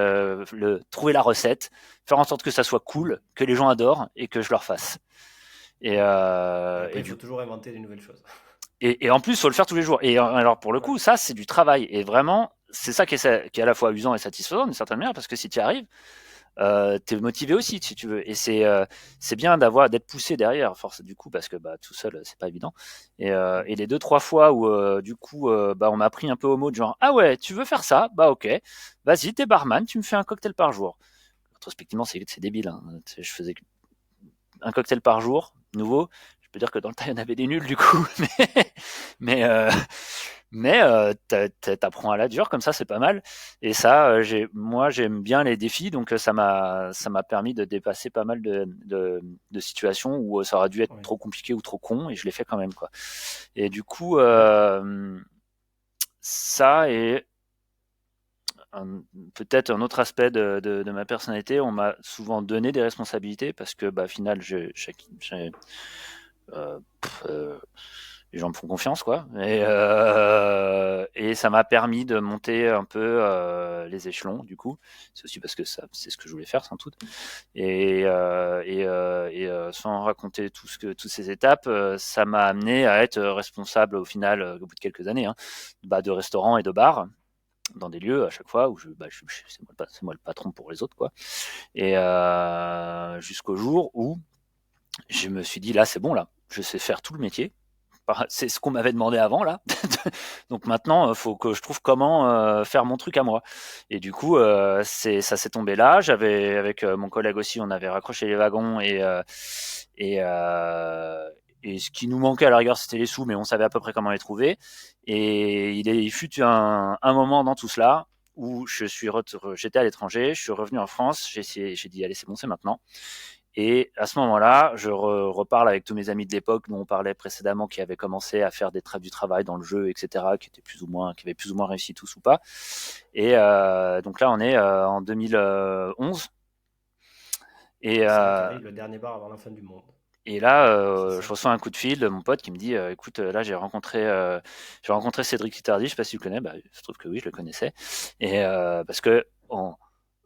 trouver la recette, faire en sorte que ça soit cool, que les gens adorent et que je leur fasse. Et, Et euh, après, et, il faut du, toujours inventer des nouvelles choses. et en plus, il faut le faire tous les jours. Et alors, pour le Ouais. coup, ça, c'est du travail. Et vraiment, c'est ça qui est à la fois usant et satisfaisant d'une certaine manière, parce que si tu y arrives, t'es motivé aussi si tu veux et c'est bien d'être poussé derrière force du coup parce que bah tout seul c'est pas évident Mm. et les 2 3 fois où du coup bah on m'a pris un peu au mot de genre ah ouais tu veux faire ça bah ok vas-y t'es barman tu me fais un cocktail par jour rétrospectivement c'est débile hein. Je faisais un cocktail par jour nouveau je peux dire que dans le tas il y en avait des nuls du coup mais t'apprends à la dure comme ça c'est pas mal et ça moi j'aime bien les défis donc ça m'a permis de dépasser pas mal de situations où ça aurait dû être Ouais. trop compliqué ou trop con et je l'ai fait quand même quoi et du coup ça est peut-être un autre aspect de ma personnalité on m'a souvent donné des responsabilités parce que bah au final euh, euh, les gens me font confiance, quoi. Et ça m'a permis de monter un peu les échelons, du coup. C'est aussi parce que c'est ce que je voulais faire, sans doute. Sans raconter toutes ces étapes, ça m'a amené à être responsable au final, au bout de quelques années, hein, bah, de restaurants et de bars dans des lieux à chaque fois où c'est moi le patron pour les autres quoi et jusqu'au jour où je me suis dit là c'est bon là je sais faire tout le métier c'est ce qu'on m'avait demandé avant là. Donc maintenant, il faut que je trouve comment faire mon truc à moi. Et du coup, ça s'est tombé là. J'avais avec mon collègue aussi, on avait raccroché les wagons et, euh, et ce qui nous manquait à la rigueur, c'était les sous, mais on savait à peu près comment les trouver. Et il fut un moment dans tout cela où j'étais à l'étranger, je suis revenu en France, j'ai dit allez c'est bon, c'est maintenant. Et à ce moment-là, je reparle avec tous mes amis de l'époque dont on parlait précédemment, qui avaient commencé à faire du travail dans le jeu, etc., qui avaient plus ou moins réussi tous ou pas. Et donc là, on est en 2011. Et, Et c'est là euh, qu'arrive le dernier bar avant la fin du monde. et là, C'est je ça? reçois un coup de fil de mon pote qui me dit, écoute, là, j'ai rencontré Cédric Littardi, je sais pas si tu le connais, bah, je trouve que oui, je le connaissais. Et parce que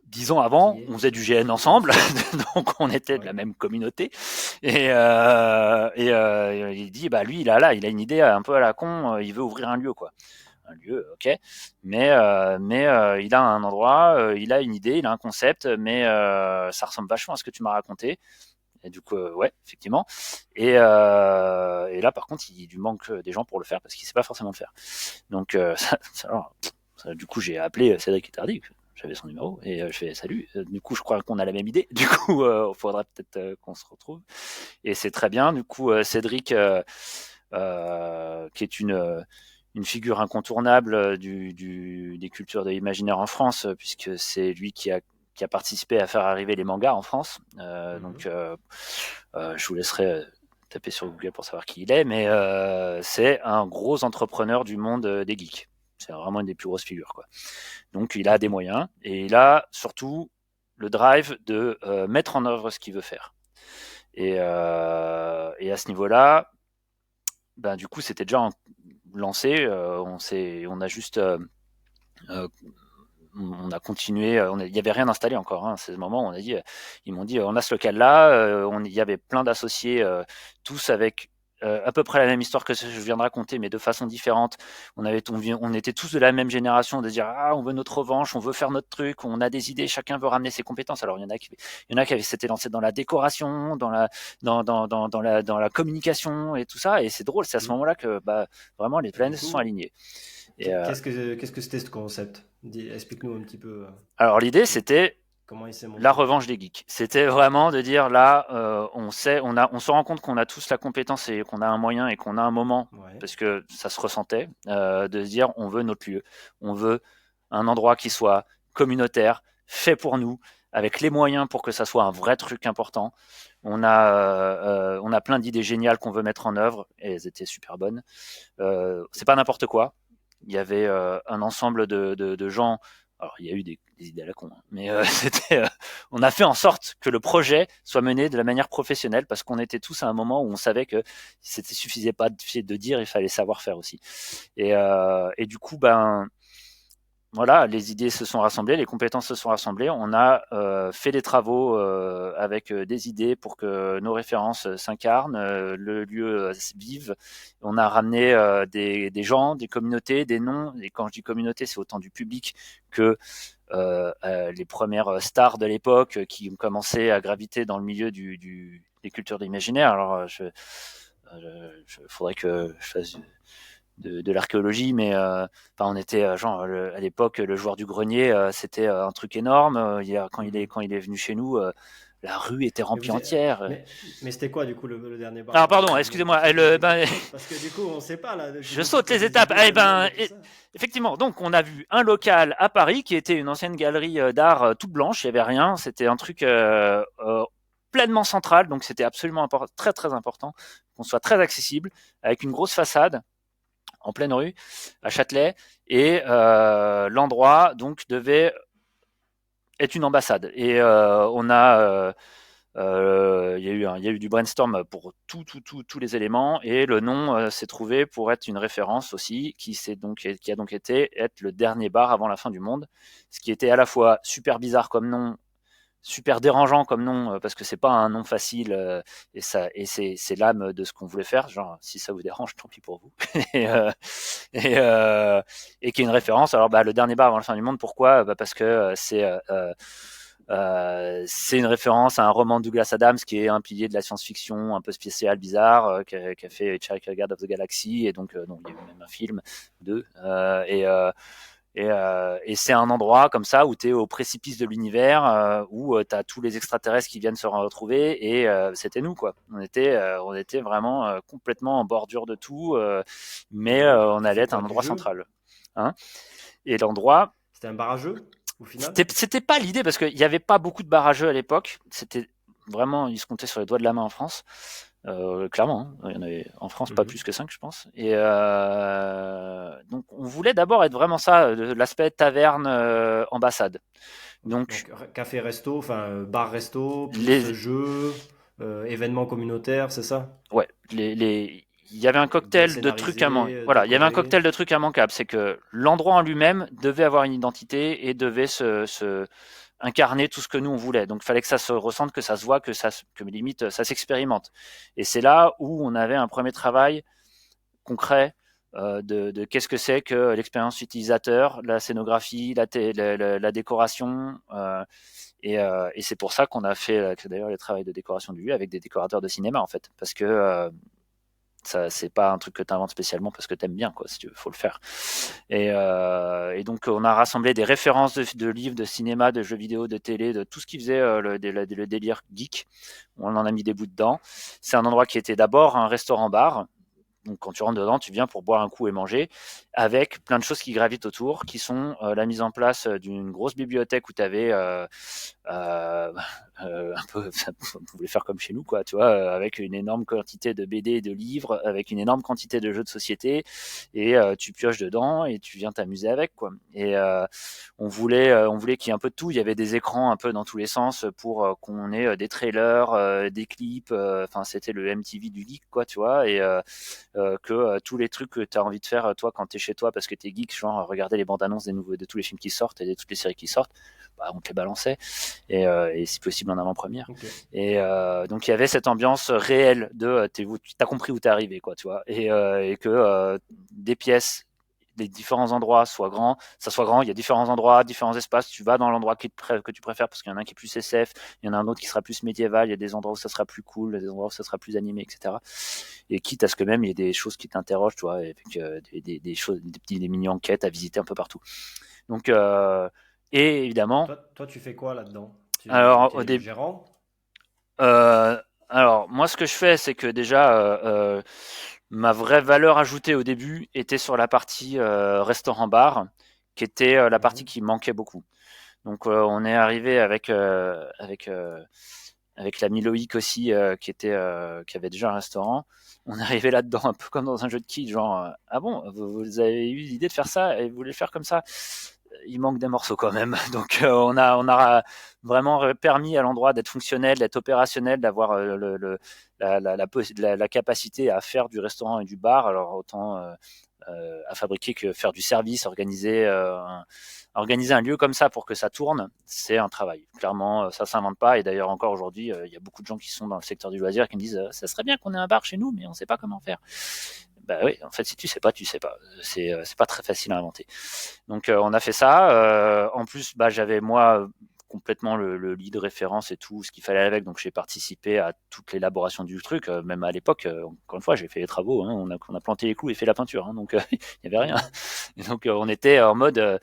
10 ans avant, Qui on est? faisait du GN Qui est ensemble, ce? donc on était de la Ouais. même communauté. Il dit, bah lui, il a une idée un peu à la con, il veut ouvrir un lieu, quoi. Un lieu, ok. Mais il a un endroit, il a une idée, il a un concept, mais ça ressemble vachement à ce que tu m'as raconté. Et du coup, ouais, effectivement. Et là, par contre, il lui manque des gens pour le faire parce qu'il sait pas forcément le faire. Donc, du coup, j'ai appelé Cédric Tardy, j'avais son numéro, et je fais salut. Du coup, je crois qu'on a la même idée. Du coup, il faudra peut-être qu'on se retrouve. Et c'est très bien. Du coup, Cédric, qui est une figure incontournable des cultures de l'imaginaire en France, puisque c'est lui qui a participé à faire arriver les mangas en France. Mhm. Je vous laisserai taper sur Google pour savoir qui il est, mais c'est un gros entrepreneur du monde des geeks. C'est vraiment une des plus grosses figures, quoi. Donc il a des Ok. moyens et il a surtout le drive de mettre en œuvre ce qu'il veut faire. Et à ce niveau-là, ben, du coup, c'était déjà lancé. On a juste euh, on a continué, il n'y avait rien installé encore. Hein, à ce moment, ils m'ont dit, on a ce local-là, il y avait plein d'associés, tous avec à peu près la même histoire que ce que je viens de raconter, mais de façon différente. On était tous de la même génération, de dire, ah, on veut notre revanche, on veut faire notre truc, on a des idées, chacun veut ramener ses compétences. Alors, il y en a qui s'étaient lancés dans la décoration, dans la communication et tout ça. Et c'est drôle, c'est à ce Mhm. moment-là que bah, vraiment les Et du planètes se sont coup, alignées. Et, Qu'est-ce que c'était ce concept? Explique-nous un petit peu alors l'idée, c'était comment il s'est la monté. revanche des geeks. C'était vraiment de dire là, on sait, on se rend compte qu'on a tous la compétence et qu'on a un moyen et qu'on a un moment, Ouais. parce que ça se ressentait, de se dire on veut notre lieu, on veut un endroit qui soit communautaire, fait pour nous, avec les moyens pour que ça soit un vrai truc important. On a plein d'idées géniales qu'on veut mettre en œuvre et elles étaient super bonnes. C'est pas n'importe quoi. Il y avait un ensemble de gens. Alors, il y a eu des idées à la con, hein, mais on a fait en sorte que le projet soit mené de la manière professionnelle parce qu'on était tous à un moment où on savait que c'était suffisait pas de dire, il fallait savoir faire aussi. Et du coup, ben voilà, les idées se sont rassemblées, les compétences se sont rassemblées. On a fait des travaux avec des idées pour que nos références s'incarnent, le lieu vive. On a ramené des gens, des communautés, des noms. Et quand je dis communauté, c'est autant du public que les premières stars de l'époque qui ont commencé à graviter dans le milieu des cultures d'imaginaire. Alors, faudrait que je fasse de l'archéologie, mais on était genre à l'époque le joueur du grenier, c'était un truc énorme. Mhm. Quand il est venu chez nous, la rue était Mais, remplie vous, entière. mais c'était quoi du coup le dernier bar Alors à la pardon, fin du monde? excusez-moi, Parce que du coup, on ne sait pas là. Tu je nous saute parles les des étapes. idées Eh géniales ben, et tout ça. effectivement, donc on a vu un local à Paris qui était une ancienne galerie d'art toute blanche, il y avait rien, c'était un truc pleinement central, donc c'était absolument très très important qu'on soit très accessible, avec une grosse façade en pleine rue à Châtelet, et l'endroit donc devait être une ambassade. Et il y a eu du brainstorm pour tous les éléments, et le nom s'est trouvé pour être une référence aussi qui a donc été être le dernier bar avant la fin du monde, ce qui était à la fois super bizarre comme nom, super dérangeant comme nom, parce que c'est pas un nom facile, et c'est l'âme de ce qu'on voulait faire, genre si ça vous dérange tant pis pour vous. et, euh, et, euh, et qui est une référence. Alors le dernier bar avant la fin du monde, pourquoi? Parce que c'est une référence à un roman de Douglas Adams qui est un pilier de la science-fiction un peu spécial, bizarre, qui a fait Hitchhiker's Guide of the Galaxy, et donc il y a eu même un film, deux, et c'est un endroit comme ça où tu es au précipice de l'univers, où tu as tous les extraterrestres qui viennent se retrouver, et c'était nous, quoi. On était vraiment complètement en bordure de tout, mais on Qui allait fait être quoi? un Du endroit jeu? central. Hein. Et l'endroit, C'était un bar à jeu au final? c'était pas l'idée parce qu'il n'y avait pas beaucoup de barrageux à l'époque. C'était vraiment, ils se comptaient sur les doigts de la main en France. Clairement, hein. Il y en avait en France pas Mhm. plus que 5, je pense. Et donc, on voulait d'abord être vraiment ça, l'aspect taverne, ambassade. Donc, Donc café-resto, enfin bar-resto, plus les, jeu, événement communautaire, c'est ça? ouais, il y avait un Bien cocktail de trucs scénarisé, voilà, il y avait un décoré. cocktail de trucs immanquables. C'est que l'endroit en lui-même devait avoir une identité et devait incarner tout ce que nous on voulait. Donc, il fallait que ça se ressente, que ça se voit, que limite ça s'expérimente. Et c'est là où on avait un premier travail concret de qu'est-ce que c'est que l'expérience utilisateur, la scénographie, la décoration. Et c'est pour ça qu'on a fait d'ailleurs les travaux de décoration du lieu avec des décorateurs de cinéma, en fait, parce que ça, c'est pas un truc que tu inventes spécialement parce que t'aimes bien, quoi. Si tu veux, faut le faire. Et donc on a rassemblé des références de livres, de cinéma, de jeux vidéo, de télé, de tout ce qui faisait le délire geek. On en a mis des bouts dedans. C'est un endroit qui était d'abord un restaurant-bar. Donc quand tu rentres dedans, tu viens pour boire un coup et manger, avec plein de choses qui gravitent autour, qui sont la mise en place d'une grosse bibliothèque où tu avais euh, un peu, on pouvait faire comme chez nous, quoi, tu vois, avec une énorme quantité de BD et de livres, avec une énorme quantité de jeux de société, et tu pioches dedans et tu viens t'amuser avec, quoi. Et on voulait qu'il y ait un peu de tout. Il y avait des écrans un peu dans tous les sens pour qu'on ait des trailers, des clips. Enfin, c'était le MTV du geek, quoi, tu vois, et que tous les trucs que tu as envie de faire toi quand tu es chez toi parce que tu es geek, genre regarder les bandes annonces de tous les films qui sortent et de toutes les séries qui sortent, bah, on te les balançait, et si possible en avant-première. Ok. Et donc il y avait cette ambiance réelle de t'as compris où t'es arrivé, quoi, tu vois, et que des pièces, les différents endroits soient grands, ça soit grand. Il y a différents endroits, différents espaces. Tu vas dans l'endroit que tu préfères parce qu'il y en a un qui est plus SF, il y en a un autre qui sera plus médiéval. Il y a des endroits où ça sera plus cool, il y a des endroits où ça sera plus animé, etc. Et quitte à ce que même il y ait des choses qui t'interrogent, tu vois, avec des choses, des mini enquêtes à visiter un peu partout. Donc et évidemment, Toi, tu fais quoi là-dedans? Tu alors au es le début. gérant? Alors, moi, ce que je fais, c'est que déjà, ma vraie valeur ajoutée au début était sur la partie restaurant-bar, qui était la partie Mhm. qui manquait beaucoup. Donc, on est arrivé avec l'ami Loïc aussi, qui avait déjà un restaurant. On est arrivé là-dedans un peu comme dans un jeu de quilles, genre ah bon, vous avez eu l'idée de faire ça et vous voulez le faire comme ça. Il manque des morceaux quand même. Donc on a vraiment permis à l'endroit d'être fonctionnel, d'être opérationnel, d'avoir la capacité à faire du restaurant et du bar. Alors autant à fabriquer que faire du service, organiser un lieu comme ça pour que ça tourne, c'est un travail. Clairement, ça s'invente pas. Et d'ailleurs, encore aujourd'hui, il y a beaucoup de gens qui sont dans le secteur du loisir qui me disent ça serait bien qu'on ait un bar chez nous, mais on ne sait pas comment faire. Bah oui, en fait, si tu sais pas, tu sais pas. C'est pas très facile à inventer. Donc, on a fait ça. En plus, bah, j'avais moi complètement le lead référence et tout ce qu'il fallait avec, donc j'ai participé à toute l'élaboration du truc, même à l'époque, encore une fois, j'ai fait les travaux, hein, on a planté les clous et fait la peinture, hein, donc il y avait rien. Mhm. Et donc on était en mode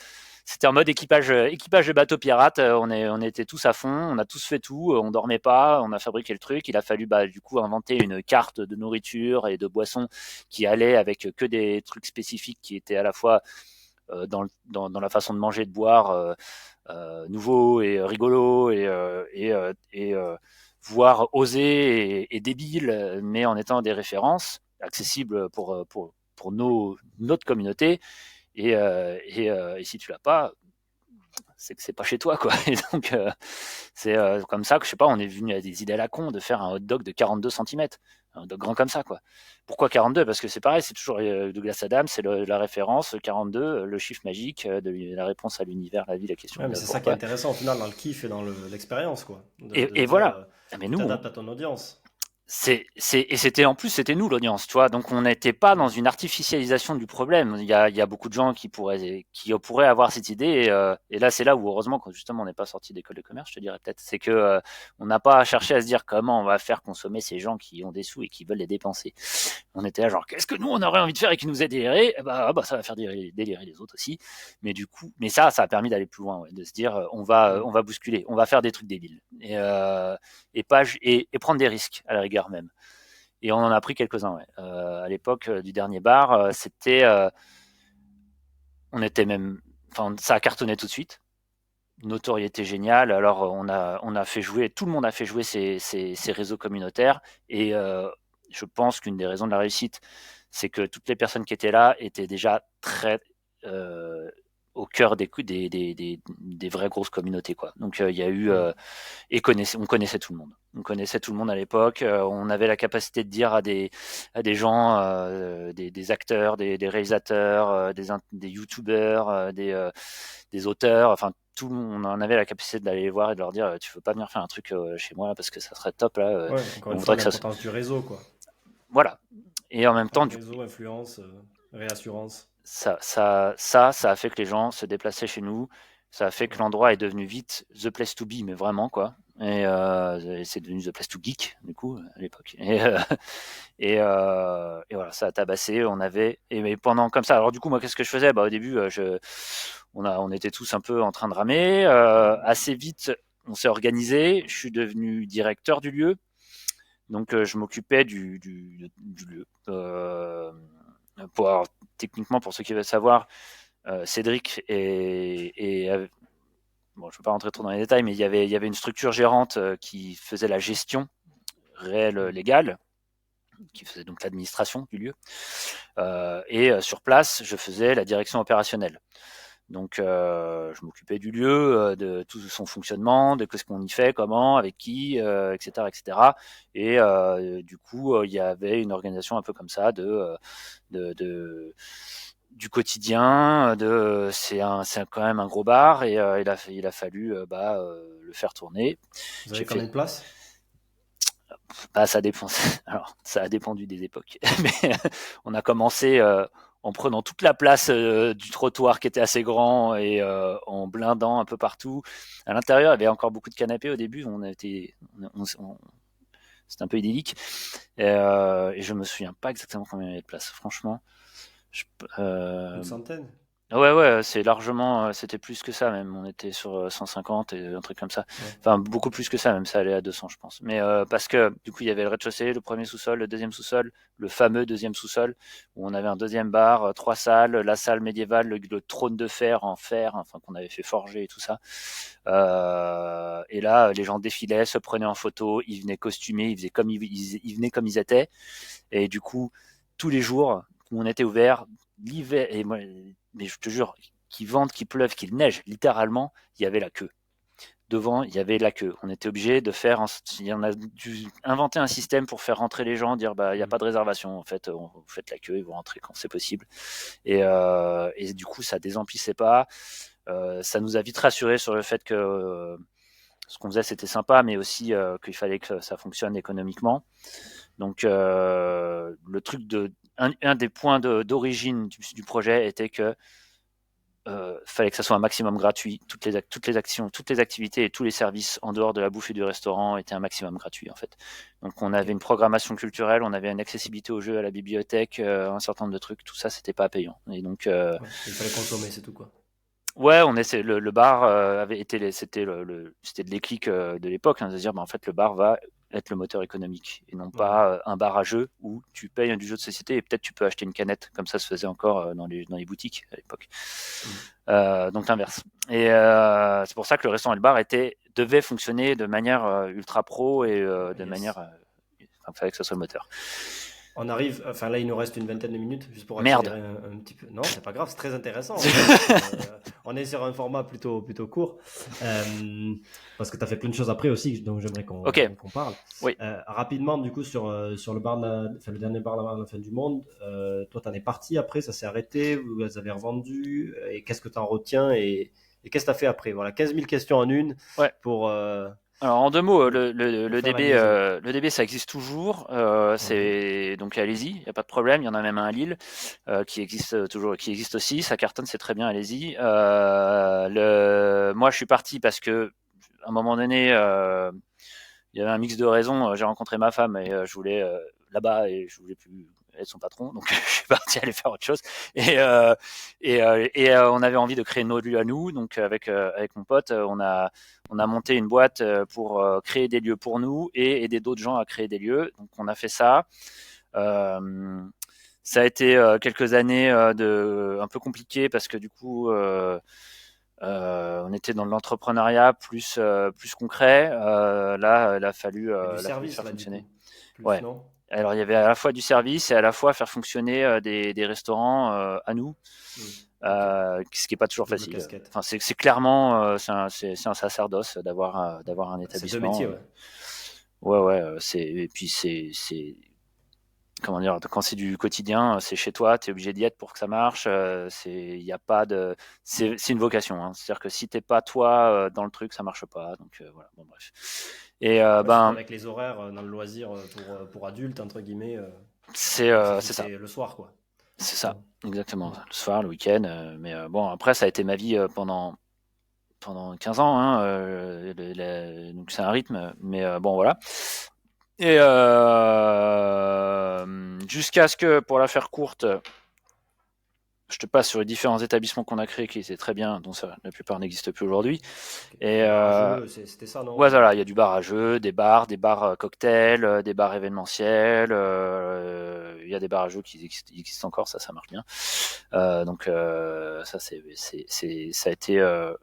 c'était en mode équipage de bateau pirate. On était tous à fond, on a tous fait tout, on dormait pas, on a fabriqué le truc. Il a fallu bah, du coup inventer une carte de nourriture et de boissons qui allait avec que des trucs spécifiques qui étaient à la fois dans la façon de manger et de boire nouveau et rigolo et voire osé et débile, mais en étant des références accessibles pour notre communauté. Et si tu l'as pas, c'est que c'est pas chez toi, quoi. Et donc, c'est comme ça que, je sais pas, on est venu à des idées à la con de faire un hot dog de 42 centimètres. Un hot dog grand comme ça, quoi. Pourquoi 42? Parce que c'est pareil, c'est toujours Douglas Adams, c'est la référence, 42, le chiffre magique, de la réponse à l'univers, la vie, la question, Ouais, mais c'est ça qui est pourquoi. intéressant au final dans le kiff et dans l'expérience, quoi. De se Et dire, voilà. Mais tu nous, t'adaptes à ton audience. et c'était en plus, c'était nous l'audience, tu vois. Donc on n'était pas dans une artificialisation du problème. Il y a beaucoup de gens qui pourraient avoir cette idée. Et là, c'est là où heureusement, quand justement on n'est pas sorti d'école de commerce, je te dirais peut-être, c'est que on n'a pas cherché à se dire comment on va faire consommer ces gens qui ont des sous et qui veulent les dépenser. On était là genre qu'est-ce que nous on aurait envie de faire et qui nous a déliré. Bah ça va faire délirer les autres aussi. Mais du coup, mais ça a permis d'aller plus loin, ouais, de se dire Mm. on va bousculer, on va faire des trucs débiles. Et prendre des risques à la rigueur même. Et on en a pris quelques-uns. Ouais. À l'époque du dernier bar, on était même, enfin ça a cartonné tout de suite. Notoriété géniale. Alors on a fait jouer, tout le monde a fait jouer ses réseaux communautaires. Et je pense qu'une des raisons de la réussite, c'est que toutes les personnes qui étaient là étaient déjà très euh, au cœur des vraies grosses communautés, quoi. Donc il y a eu Mm. on connaissait tout le monde. On connaissait tout le monde à l'époque. On avait la capacité de dire à des gens, des acteurs, des réalisateurs, des youtubeurs, des auteurs, enfin tout le monde, on en avait la capacité d'aller les voir et de leur dire tu veux pas venir faire un truc chez moi parce que ça serait top là. Ouais, encore On une fois, voudrait que ça se... l'importance du réseau, quoi. Voilà. Et en même temps, du coup, Réseau, influence, réassurance. ça a fait que les gens se déplaçaient chez nous. Ça a fait que Mm. l'endroit est devenu vite the place to be, mais vraiment quoi. Et c'est devenu the place to geek du coup à l'époque. Et voilà, ça a tabassé. On avait et mais pendant comme ça. Alors du coup, moi, qu'est-ce que je faisais? Bah au début, on était tous un peu en train de ramer. Assez vite, on s'est organisé. Je suis devenu directeur du lieu, donc je m'occupais du lieu. Alors, techniquement, pour ceux qui veulent savoir, Cédric bon, je ne vais pas rentrer trop dans les détails, mais il y avait une structure gérante qui faisait la gestion réelle Mm. légale, qui faisait donc l'administration du lieu. Et sur place, je faisais la direction opérationnelle. Donc, je m'occupais du lieu, de tout son fonctionnement, de ce qu'on y fait, comment, avec qui, etc., etc. Du coup, il y avait une organisation un peu comme ça du quotidien. C'est quand même un gros bar et il a fallu le faire tourner. Vous J'ai avez combien fait de places? Bah, ça dépend. Alors, ça a dépendu des époques. Mais on a commencé en prenant toute la place du trottoir qui était assez grand et en blindant un peu partout. À l'intérieur, il y avait encore beaucoup de canapés au début. C'était un peu idyllique. Et je me souviens pas exactement combien il y avait de place. Franchement, je, Une euh, centaine? ouais, c'est largement, c'était plus que ça même. On était sur 150 et un truc comme ça. Ouais. Enfin, beaucoup plus que ça même. Ça allait à 200, je pense. Mais parce que du coup, il y avait le rez-de-chaussée, le premier sous-sol, le deuxième sous-sol, le fameux deuxième sous-sol où on avait un deuxième bar, trois salles, la salle médiévale, le trône de fer, enfin qu'on avait fait forger et tout ça. Et là, les gens défilaient, se prenaient en photo, ils venaient costumés, ils venaient comme ils étaient. Et du coup, tous les jours où on était ouvert, l'hiver, et moi, mais je te jure, qu'il vente, qu'il pleuve, qu'il neige, littéralement, il y avait la queue. Devant, il y avait la queue. On était obligé de faire, on a dû inventer un système pour faire rentrer les gens, dire bah il n'y a pas de réservation, en fait, vous faites la queue et vous rentrez quand c'est possible. Et du coup, ça désemplissait pas. Ça nous a vite rassuré sur le fait que ce qu'on faisait c'était sympa, mais aussi qu'il fallait que ça fonctionne économiquement. Donc le truc un des points d'origine du projet était que fallait que ça soit un maximum gratuit. Toutes les actions, toutes les activités et tous les services en dehors de la bouffe et du restaurant étaient un maximum gratuit en fait. Donc on avait Ok. une programmation culturelle, on avait une accessibilité aux jeux, à la bibliothèque, un certain nombre de trucs. Tout ça c'était pas payant. Et donc Ouais. Il fallait consommer, c'est tout quoi. ouais, on essaie, le bar avait été, c'était de l'éclic de l'époque, hein, de se dire, bah, en fait, le bar va être le moteur économique et non Ouais. pas un bar à jeu où tu payes du jeu de société et peut-être tu peux acheter une canette, comme ça se faisait encore dans les boutiques à l'époque. Mm. Donc l'inverse. Et c'est pour ça que le restaurant et le bar devaient fonctionner de manière ultra pro et de manière, Yes. enfin, il fallait que ce soit le moteur. On arrive, enfin là il nous reste une vingtaine de minutes, juste pour Merde. accélérer un petit peu. Non, c'est pas grave, c'est très intéressant. On est on est sur un format plutôt court, parce que tu as fait plein de choses après aussi, donc j'aimerais Ok, qu'on parle. oui. Rapidement, du coup, sur le bar enfin, le dernier bar à la fin du monde, toi t'en es parti après, ça s'est arrêté, vous les avez revendus, et qu'est-ce que tu en retiens et qu'est-ce que tu as fait après? Voilà, 15 000 questions en une Ouais. pour, Alors en deux mots, pour faire la liaison. Le DB ça existe toujours. Ok. C'est donc allez-y, il y a pas de problème. Il y en a même un à Lille qui existe toujours, qui existe aussi. Ça cartonne, c'est très bien, allez-y. Moi je suis parti parce que à un moment donné, il y avait un mix de raisons. J'ai rencontré ma femme et je voulais là-bas et je voulais plus être son patron, donc je suis parti aller faire autre chose. Et, on avait envie de créer nos lieux à nous, donc avec mon pote, on a monté une boîte pour créer des lieux pour nous et aider d'autres gens à créer des lieux. Donc on a fait ça. Euh, Ça a été quelques années un peu compliqué parce que du coup on était dans l'entrepreneuriat plus concret. Là, Mais du il a fallu service faire là, du fonctionner. coup, plus, Ouais. non? Alors il y avait à la fois du service et à la fois faire fonctionner des restaurants à nous, Hmm. Ok, ce qui est pas toujours double facile. casquette. Enfin, c'est clairement c'est un sacerdoce d'avoir un C'est deux métiers, établissement. ouais. Ouais, et puis c'est comment dire, quand c'est du quotidien, c'est chez toi, tu es obligé d'y être pour que ça marche. Il y a pas de, c'est une vocation. Hein. C'est-à-dire que si t'es pas toi dans le truc, ça marche pas. Donc voilà, bon bref. Et Ouais, surtout avec les horaires dans le loisir pour adultes, entre guillemets, il faut c'est ça, fixer le soir, quoi. c'est ça, Hmm. exactement. Hmm. Le soir, le week-end. Mais bon, après, ça a été ma vie pendant 15 ans. Hein, donc c'est un rythme. Mais bon, voilà. Et jusqu'à ce que, pour la faire courte, je te passe sur les différents établissements qu'on a créés qui étaient très bien, dont la plupart n'existent plus aujourd'hui. Ok. Et Les bars à jeux, c'était ça, ouais, non? voilà, il y a du bar à jeux, des bars cocktails, des bars événementiels. Il y a des bars à jeux qui existent encore, ça marche bien. Donc ça, ça a été La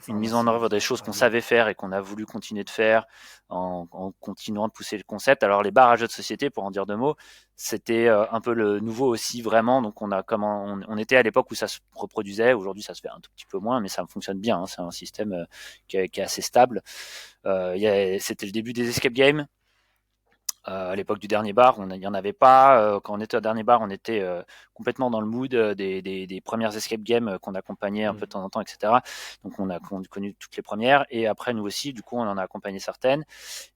une mise en pharmacie œuvre des aussi, choses à qu'on Lille. savait faire et qu'on a voulu continuer de faire en continuant de pousser le concept. Alors les bars à jeux de société, pour en dire deux mots, c'était un peu le nouveau aussi vraiment. Donc on était à l'époque où ça se reproduisait. Aujourd'hui, ça se fait un tout petit peu moins, mais ça fonctionne bien. Hein. C'est un système qui est assez stable. C'était le début des escape games. À l'époque du dernier bar, il n'y en avait pas. Quand on était au dernier bar, on était complètement dans le mood des premières escape games qu'on accompagnait un peu de temps en temps, etc. Donc on a connu toutes les premières. Et après, nous aussi, du coup, on en a accompagné certaines.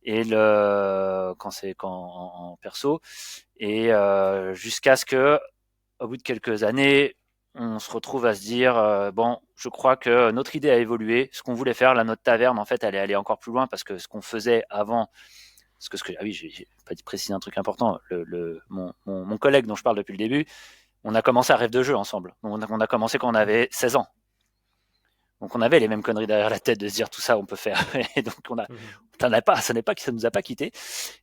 Et quand en perso. Et jusqu'à ce que, au bout de quelques années, on se retrouve à se dire bon, je crois que notre idée a évolué. Ce qu'on voulait faire, là, notre taverne, en fait, elle est allée encore plus loin parce que ce qu'on faisait avant, ah oui, j'ai pas précisé un truc important. Mon collègue dont je parle depuis le début, on a commencé à rêve de jeu ensemble. On a commencé quand on avait 16 ans. Donc on avait les mêmes conneries derrière la tête de se dire tout ça on peut faire. Et donc ça nous a pas quitté.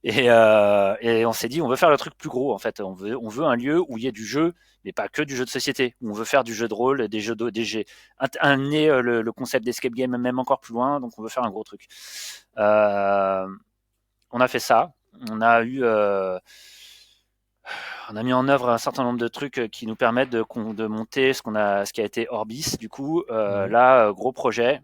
Et on s'est dit on veut faire le truc plus gros en fait. On veut un lieu où il y ait du jeu, mais pas que du jeu de société. On veut faire du jeu de rôle, des jeux, amener le concept d'escape game même encore plus loin. Donc on veut faire un gros truc. On a fait ça. On a eu on a mis en œuvre un certain nombre de trucs qui nous permettent de monter ce qui a été Orbis. Du coup, là, gros projet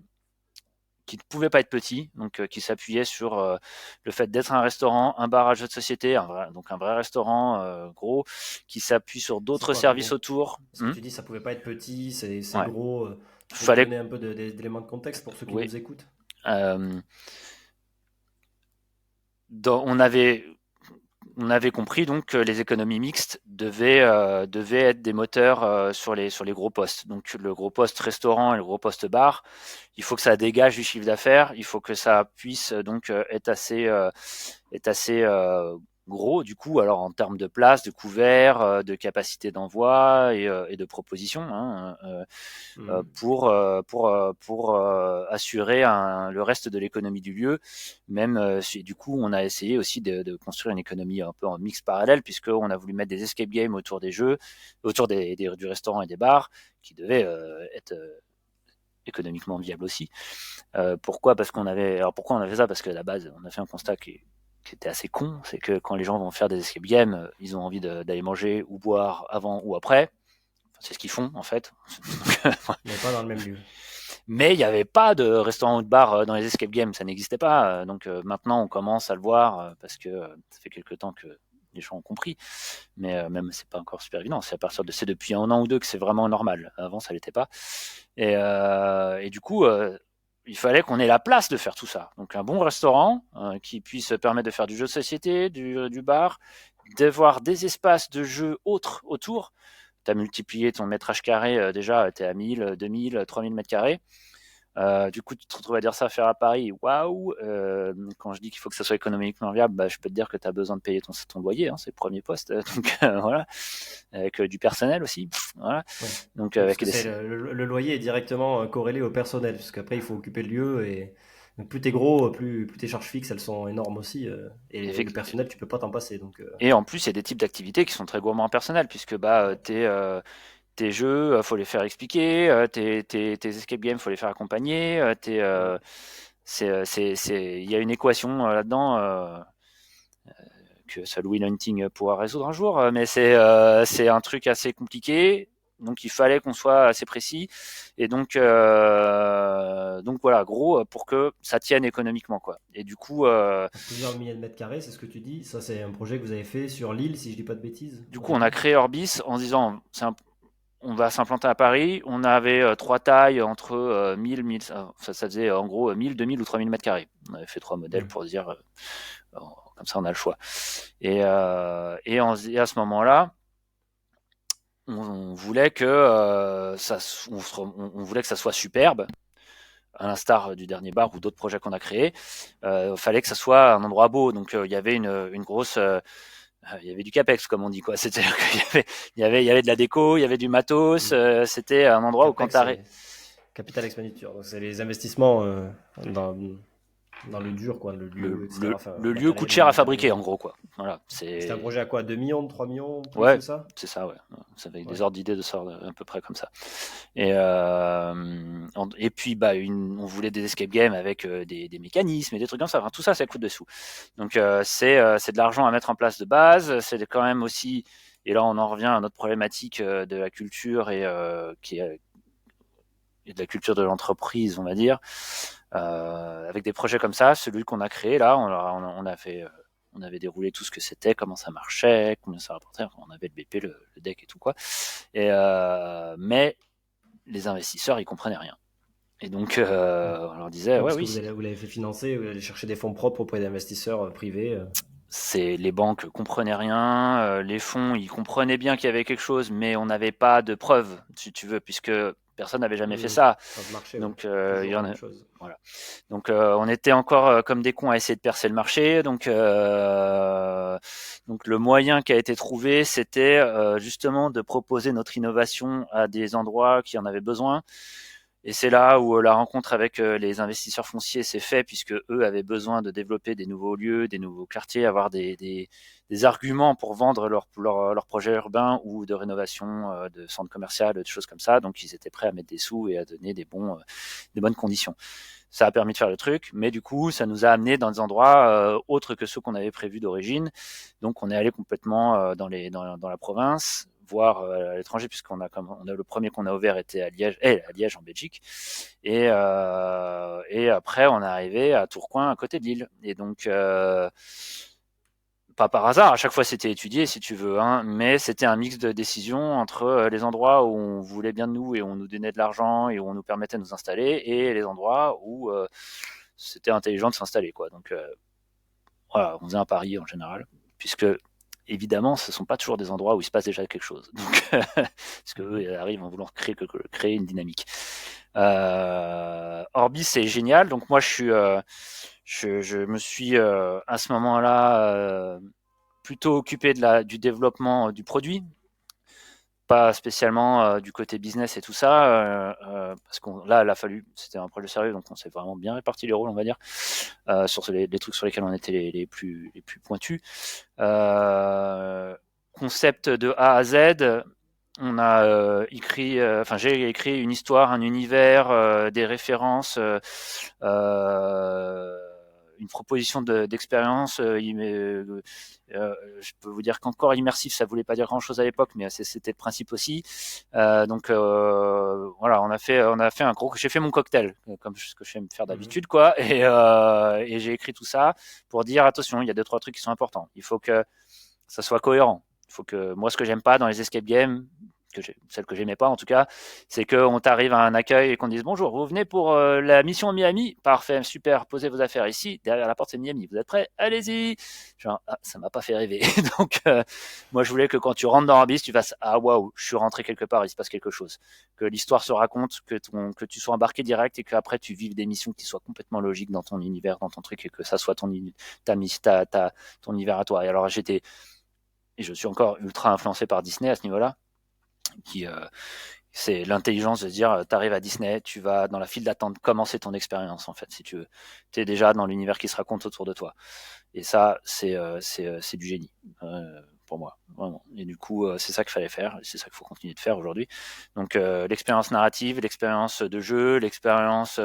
qui ne pouvait pas être petit, donc qui s'appuyait sur le fait d'être un restaurant, un bar à jeux de société, donc un vrai restaurant gros, qui s'appuie sur C'est d'autres quoi services autour. ce que tu dis, ça pouvait pas être petit, c'est Ouais. gros. Tu peux nous Fallait, donner un peu d'éléments de contexte pour ceux qui oui. nous écoutent? Euh, on avait compris donc que les économies mixtes devaient être des moteurs sur les gros postes. Donc le gros poste restaurant et le gros poste bar, il faut que ça dégage du chiffre d'affaires, il faut que ça puisse donc être assez gros du coup, alors en termes de place, de couvert, de capacité d'envoi et de proposition, hein, pour assurer le reste de l'économie du lieu. Même du coup, on a essayé aussi de construire une économie un peu en mix parallèle, puisqu'on a voulu mettre des escape games autour des jeux, autour du restaurant et des bars, qui devaient être économiquement viables aussi. Pourquoi on a fait ça? Parce qu'à la base, on a fait un constat qui était assez con, c'est que quand les gens vont faire des escape games, ils ont envie d'aller manger ou boire avant ou après. C'est ce qu'ils font en fait. Mais pas dans le même lieu. Mais il n'y avait pas de restaurant ou de bar dans les escape games, ça n'existait pas. Donc maintenant, on commence à le voir parce que ça fait quelques temps que les gens ont compris. Mais même, c'est pas encore super évident. C'est depuis un an ou deux que c'est vraiment normal. Avant, ça l'était pas. Et du coup, il fallait qu'on ait la place de faire tout ça. Donc un bon restaurant qui puisse permettre de faire du jeu de société, du bar, d'avoir des espaces de jeu autres autour. Tu as multiplié ton métrage carré, déjà, tu es à 1000, 2000, 3000 mètres carrés. Du coup, tu te retrouves à dire ça à faire à Paris, waouh! Quand je dis qu'il faut que ça soit économiquement viable, bah, je peux te dire que tu as besoin de payer ton loyer, hein, c'est le premier poste. Donc voilà, avec du personnel aussi. Voilà. Ouais. Donc Oui, parce avec que le loyer est directement corrélé au personnel, parce qu'après il faut occuper le lieu et donc, plus t'es gros, plus tes charges fixes elles sont énormes aussi, et le personnel tu peux pas t'en passer. Donc, Et en plus, il y a des types d'activités qui sont très gourmands en personnel, puisque bah, tes jeux, faut les faire expliquer, tes escape games, faut les faire accompagner, il y a une équation là-dedans que seul Will Hunting pourra résoudre un jour, mais c'est un truc assez compliqué. Donc il fallait qu'on soit assez précis. Et donc voilà, gros, pour que ça tienne économiquement, quoi. Et du coup, plusieurs milliers de mètres carrés, c'est ce que tu dis. Ça, c'est un projet que vous avez fait sur l'île, si je dis pas de bêtises, du au coup, on a début. créé Orbis en se disant, on va s'implanter à Paris. On avait trois tailles entre 1000, ça faisait en gros 1000, 2000 ou 3000 mètres carrés. On avait fait trois modèles pour dire, comme ça on a le choix. Et à ce moment-là, on voulait que on voulait que ça soit superbe, à l'instar du dernier bar ou d'autres projets qu'on a créés. Il fallait que ça soit un endroit beau. Donc il y avait une grosse il y avait du capex comme on dit quoi. C'était il y avait de la déco, il y avait du matos. Mm. C'était un endroit où quand Capex, t'arrêtes. c'est capital expenditure. Donc, c'est les investissements dans, dans le dur, quoi, le lieu, etc. Enfin, Le lieu coûte matériel cher à humain fabriquer en et. gros quoi. Voilà, C'était un c'est projet à quoi? 2 millions, 3 millions, plus ouais, que ça? c'est ça ouais. Ça fait des Ouais. ordres d'idées de sorte à peu près comme ça. Et puis bah on voulait des escape games avec des mécanismes et des trucs comme ça. Enfin, tout ça, ça coûte des sous. Donc c'est de l'argent à mettre en place de base. C'est quand même aussi, et là on en revient à notre problématique de la culture et de la culture de l'entreprise, on va dire. Avec des projets comme ça, celui qu'on a créé là, on a fait. On avait déroulé tout ce que c'était, comment ça marchait, combien ça rapportait. On avait le BP, le deck et tout quoi. Mais les investisseurs, ils comprenaient rien. Et donc, on leur disait, Ouais, ouais, parce que oui, vous l'avez fait financer, vous allez chercher des fonds propres auprès d'investisseurs privés. c'est les banques comprenaient rien, les fonds, ils comprenaient bien qu'il y avait quelque chose, mais on n'avait pas de preuves, si tu veux, puisque personne n'avait jamais fait ça. Dans ce marché, ouais. Donc, il Toujours y la en même a, chose. voilà. Donc, on était encore comme des cons à essayer de percer le marché. Donc le moyen qui a été trouvé, c'était justement de proposer notre innovation à des endroits qui en avaient besoin. Et c'est là où la rencontre avec les investisseurs fonciers s'est faite, puisque eux avaient besoin de développer des nouveaux lieux, des nouveaux quartiers, avoir des arguments pour vendre leur projet urbain ou de rénovation de centres commerciaux, de choses comme ça. Donc ils étaient prêts à mettre des sous et à donner des bonnes conditions. Ça a permis de faire le truc, mais du coup, ça nous a amené dans des endroits autres que ceux qu'on avait prévus d'origine. Donc, on est allé complètement dans la province, voire à l'étranger, puisqu'on a on a le premier qu'on a ouvert était à Liège en Belgique, et après, on est arrivé à Tourcoing, à côté de Lille. Et donc, pas par hasard, à chaque fois c'était étudié si tu veux, hein, mais c'était un mix de décisions entre les endroits où on voulait bien de nous et où on nous donnait de l'argent et où on nous permettait de nous installer, et les endroits où c'était intelligent de s'installer, quoi. Donc voilà, on faisait un pari en général, puisque évidemment ce ne sont pas toujours des endroits où il se passe déjà quelque chose, donc parce qu'eux ils arrivent en voulant créer une dynamique. Orbis c'est génial, donc moi je me suis à ce moment-là plutôt occupé du développement du produit, pas spécialement du côté business et tout ça, parce qu'on là, il a fallu, c'était un projet sérieux, donc on s'est vraiment bien réparti les rôles, on va dire, sur les trucs sur lesquels on était les plus pointus. Concept de A à Z. On a enfin j'ai écrit une histoire, un univers, des références, une proposition d'expérience. Je peux vous dire qu'encore immersif, ça voulait pas dire grand-chose à l'époque, mais c'était le principe aussi. Donc voilà, on a fait un gros. J'ai fait mon cocktail, comme ce que je fais faire d'habitude, quoi, et j'ai écrit tout ça pour dire attention, il y a deux trois trucs qui sont importants. Il faut que ça soit cohérent. Il faut que moi, ce que j'aime pas dans les escape games, celle que j'aimais pas en tout cas, c'est qu'on t'arrive à un accueil et qu'on dise bonjour, vous venez pour la mission Miami, parfait, super, posez vos affaires ici, derrière la porte c'est Miami, vous êtes prêts, allez-y. Genre, ça m'a pas fait rêver. Donc moi je voulais que quand tu rentres dans Orbis, tu fasses ah waouh, je suis rentré quelque part, il se passe quelque chose, que l'histoire se raconte, que tu sois embarqué direct et qu'après tu vives des missions qui soient complètement logiques dans ton univers, dans ton truc, et que ça soit ton univers à toi. Et alors et je suis encore ultra influencé par Disney à ce niveau-là, qui c'est l'intelligence de se dire tu arrives à Disney, tu vas dans la file d'attente commencer ton expérience, en fait, si tu veux, tu es déjà dans l'univers qui se raconte autour de toi, et ça c'est du génie pour moi, vraiment. Et du coup c'est ça qu'il fallait faire, et c'est ça qu'il faut continuer de faire aujourd'hui. Donc l'expérience narrative, l'expérience de jeu, l'expérience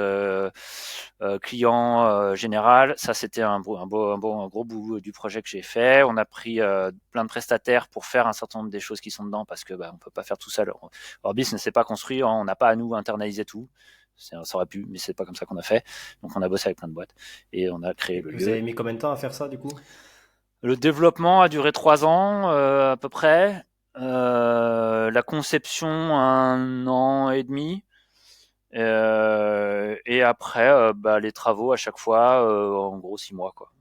client général, ça c'était un gros bout du projet que j'ai fait. On a pris plein de prestataires pour faire un certain nombre des choses qui sont dedans, parce que on peut pas faire tout seul. Orbis ne s'est pas construit, on n'a pas à nous internaliser tout. Ça aurait pu, mais c'est pas comme ça qu'on a fait. Donc on a bossé avec plein de boîtes et on a créé le Vous lieu. avez mis combien de temps à faire ça, du coup? Le développement a duré 3 ans à peu près. La conception 1 an et demi. Et après, les travaux à chaque fois, en gros 6 mois, quoi.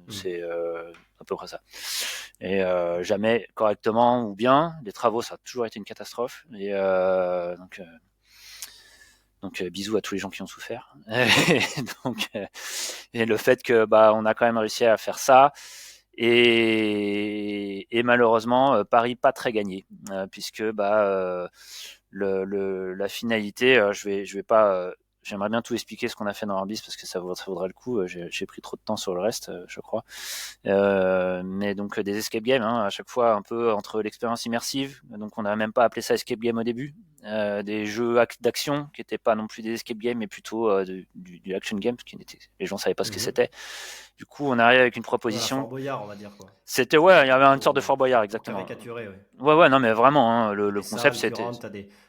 C'est à peu près ça. Et jamais correctement ou bien. Les travaux, ça a toujours été une catastrophe. Et donc bisous à tous les gens qui ont souffert. Et donc et le fait que on a quand même réussi à faire ça. Et malheureusement, Paris pas très gagné, puisque la finalité, je vais pas. J'aimerais bien tout expliquer ce qu'on a fait dans Orbis, parce que ça vaudrait le coup. J'ai pris trop de temps sur le reste, je crois. Mais donc des escape games, hein, à chaque fois un peu entre l'expérience immersive. Donc on n'a même pas appelé ça escape game au début. des jeux d'action qui n'étaient pas non plus des escape games, mais plutôt du action game, les gens savaient pas ce que c'était. Du coup, on arrive avec une proposition. Fort Boyard, on va dire quoi. C'était il y avait une sorte de Fort Boyard, Pour exactement. caricaturer, ouais. Ouais, non, mais vraiment, hein, le concept ça, c'était.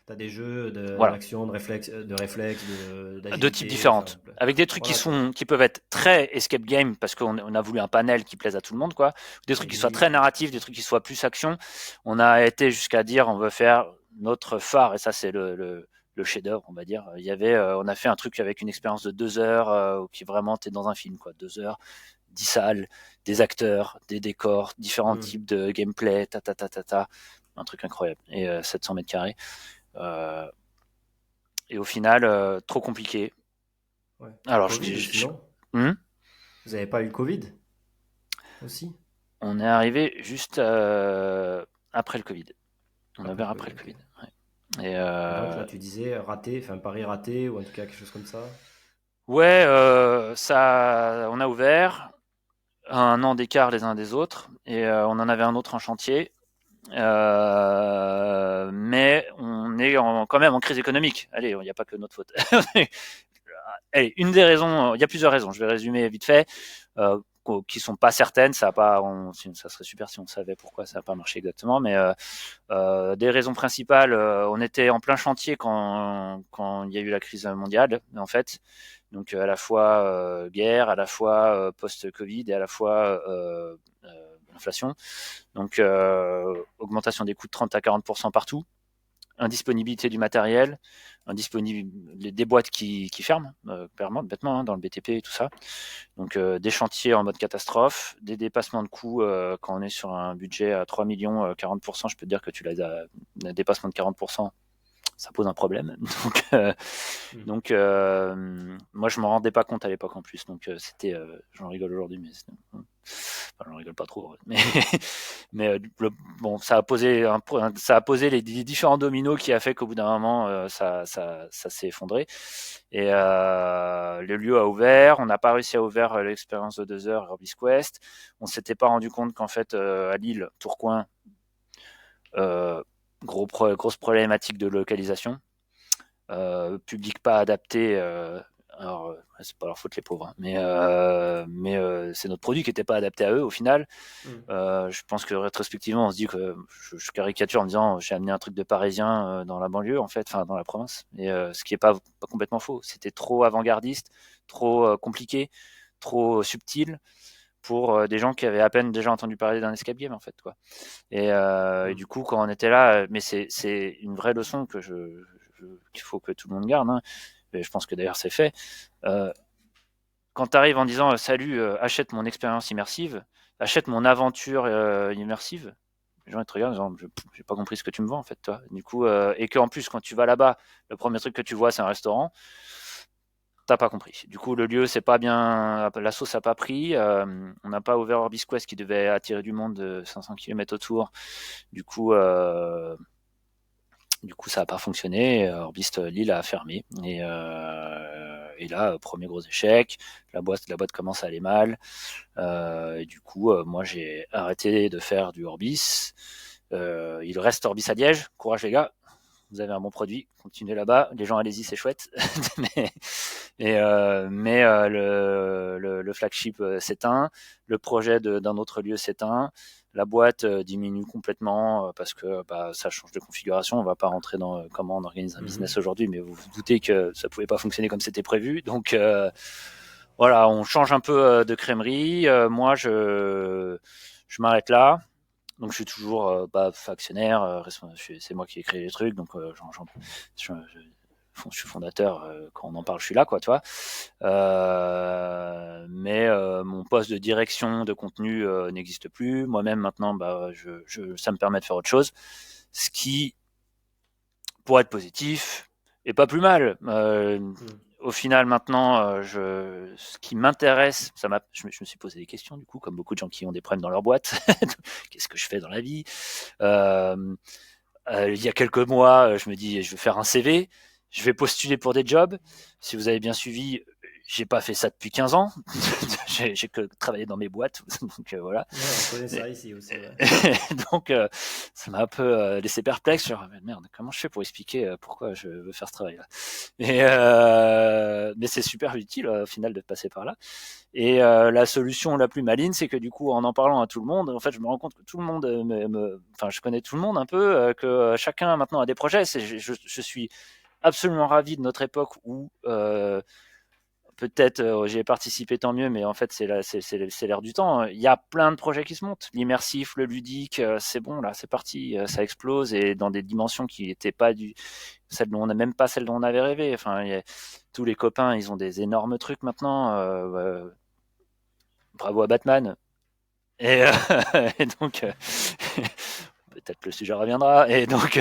T'as des jeux Voilà. d'action, de réflexe, De types différentes, avec des trucs qui peuvent être très escape game parce qu'on a voulu un panel qui plaise à tout le monde, quoi. Des trucs qui soient très narratifs, des trucs qui soient plus action. On a été jusqu'à dire on veut faire notre phare, et ça c'est le chef-d'œuvre, on va dire. On a fait un truc avec une expérience de 2 heures qui vraiment t'es dans un film, quoi. 2 heures, 10 salles, des acteurs, des décors, différents types de gameplay, un truc incroyable. Et 700 mètres carrés. Et au final, trop compliqué. Ouais. Alors, sinon, vous n'avez pas eu le Covid aussi? On est arrivé juste après le Covid. On a ouvert après le Covid. Ouais. Et donc là, tu disais raté, enfin Paris raté, ou en tout cas quelque chose comme ça? Ouais, on a ouvert 1 an d'écart les uns des autres, et on en avait un autre en chantier. Mais on est quand même en crise économique. Allez, il n'y a pas que notre faute. Allez, une des raisons, il y a plusieurs raisons, je vais résumer vite fait, qui sont pas certaines, ça serait super si on savait pourquoi ça n'a pas marché exactement, mais des raisons principales, on était en plein chantier quand il y a eu la crise mondiale, en fait, donc à la fois guerre, à la fois post-Covid, et à la fois inflation, donc augmentation des coûts de 30 à 40% partout, indisponibilité du matériel, des boîtes qui ferment, bêtement, hein, dans le BTP et tout ça. Donc des chantiers en mode catastrophe, des dépassements de coûts quand on est sur un budget à 3 millions, 40%, je peux te dire que tu l'as un dépassement de 40%, ça pose un problème. Donc, moi, je m'en rendais pas compte à l'époque en plus. Donc, j'en rigole aujourd'hui, mais j'en rigole pas trop. Mais bon, ça a posé les différents dominos qui a fait qu'au bout d'un moment, ça s'est effondré. Et le lieu a ouvert. On n'a pas réussi à ouvrir l'expérience de 2 heures Orbis Quest. On s'était pas rendu compte qu'en fait, à Lille, Tourcoing, grosse problématique de localisation. Public pas adapté. Alors, c'est pas leur faute les pauvres, hein, mais c'est notre produit qui n'était pas adapté à eux au final. Je pense que rétrospectivement, on se dit que je caricature en me disant j'ai amené un truc de parisien dans la banlieue, en fait, enfin dans la province, et ce qui est pas complètement faux. C'était trop avant-gardiste, trop compliqué, trop subtil pour des gens qui avaient à peine déjà entendu parler d'un escape game, en fait, quoi. Et du coup, quand on était là, mais c'est une vraie leçon qu'il faut que tout le monde garde, hein. Et je pense que d'ailleurs c'est fait. Quand tu arrives en disant salut, achète mon expérience immersive, achète mon aventure immersive, les gens ils te regardent en disant j'ai pas compris ce que tu me vends, en fait, toi. Du coup, et qu'en plus quand tu vas là-bas, le premier truc que tu vois c'est un restaurant, t'as pas compris. Du coup, le lieu, c'est pas bien, la sauce a pas pris. On n'a pas ouvert Orbis Quest qui devait attirer du monde de 500 km autour. Du coup, ça n'a pas fonctionné. Orbis Lille a fermé. Et là, premier gros échec. La boîte commence à aller mal. Et du coup, moi, j'ai arrêté de faire du Orbis. Il reste Orbis à Liège. Courage, les gars. Vous avez un bon produit. Continuez là-bas. Les gens, allez-y, c'est chouette. Le flagship s'éteint. Le projet d'un autre lieu s'éteint. La boîte diminue complètement parce que ça change de configuration. On ne va pas rentrer dans comment on organise un business aujourd'hui, mais vous vous doutez que ça ne pouvait pas fonctionner comme c'était prévu. Donc voilà, on change un peu de crèmerie. Moi, je m'arrête là. Donc je suis toujours actionnaire. C'est moi qui ai créé les trucs. Donc je suis fondateur, quand on en parle, je suis là, quoi, tu vois. Mais mon poste de direction de contenu n'existe plus. Moi-même, maintenant, ça me permet de faire autre chose. Ce qui, pour être positif, est pas plus mal. Au final, maintenant, ce qui m'intéresse, je me suis posé des questions, du coup, comme beaucoup de gens qui ont des problèmes dans leur boîte. Qu'est-ce que je fais dans la vie? Il y a quelques mois, je me dis, je vais faire un CV, je vais postuler pour des jobs. Si vous avez bien suivi, j'ai pas fait ça depuis 15 ans. J'ai que travaillé dans mes boîtes. Donc voilà. Ouais, on connaît ça ici aussi. Ouais. Donc ça m'a un peu laissé perplexe. Genre, merde, comment je fais pour expliquer pourquoi je veux faire ce travail-là? Mais c'est super utile au final de passer par là. Et la solution la plus maligne, c'est que du coup, en parlant à tout le monde, en fait, je me rends compte que tout le monde, enfin, je connais tout le monde un peu, que chacun maintenant a des projets. Je suis absolument ravi de notre époque où peut-être j'y ai participé, tant mieux, mais en fait c'est l'air du temps. Il y a plein de projets qui se montent, l'immersif, le ludique, c'est bon là, c'est parti, ça explose et dans des dimensions qui n'étaient pas celles dont on n'a même pas celles dont on avait rêvé. Enfin, tous les copains, ils ont des énormes trucs maintenant. Bravo à Batman. Et, et donc peut-être que le sujet reviendra. Et donc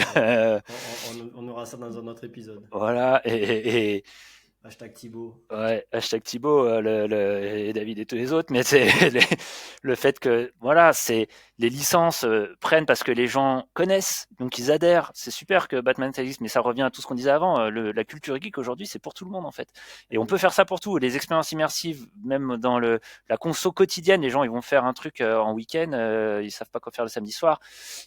On aura ça dans un autre épisode. voilà. Et Hashtag Thibaut. ouais, hashtag Thibaut, et David et tous les autres, mais c'est le fait que voilà, c'est les licences prennent parce que les gens connaissent, donc ils adhèrent. C'est super que Batman ça existe, mais ça revient à tout ce qu'on disait avant. La culture geek aujourd'hui, c'est pour tout le monde en fait, et on peut faire ça pour tout. Les expériences immersives, même dans la conso quotidienne, les gens ils vont faire un truc en week-end, ils savent pas quoi faire le samedi soir,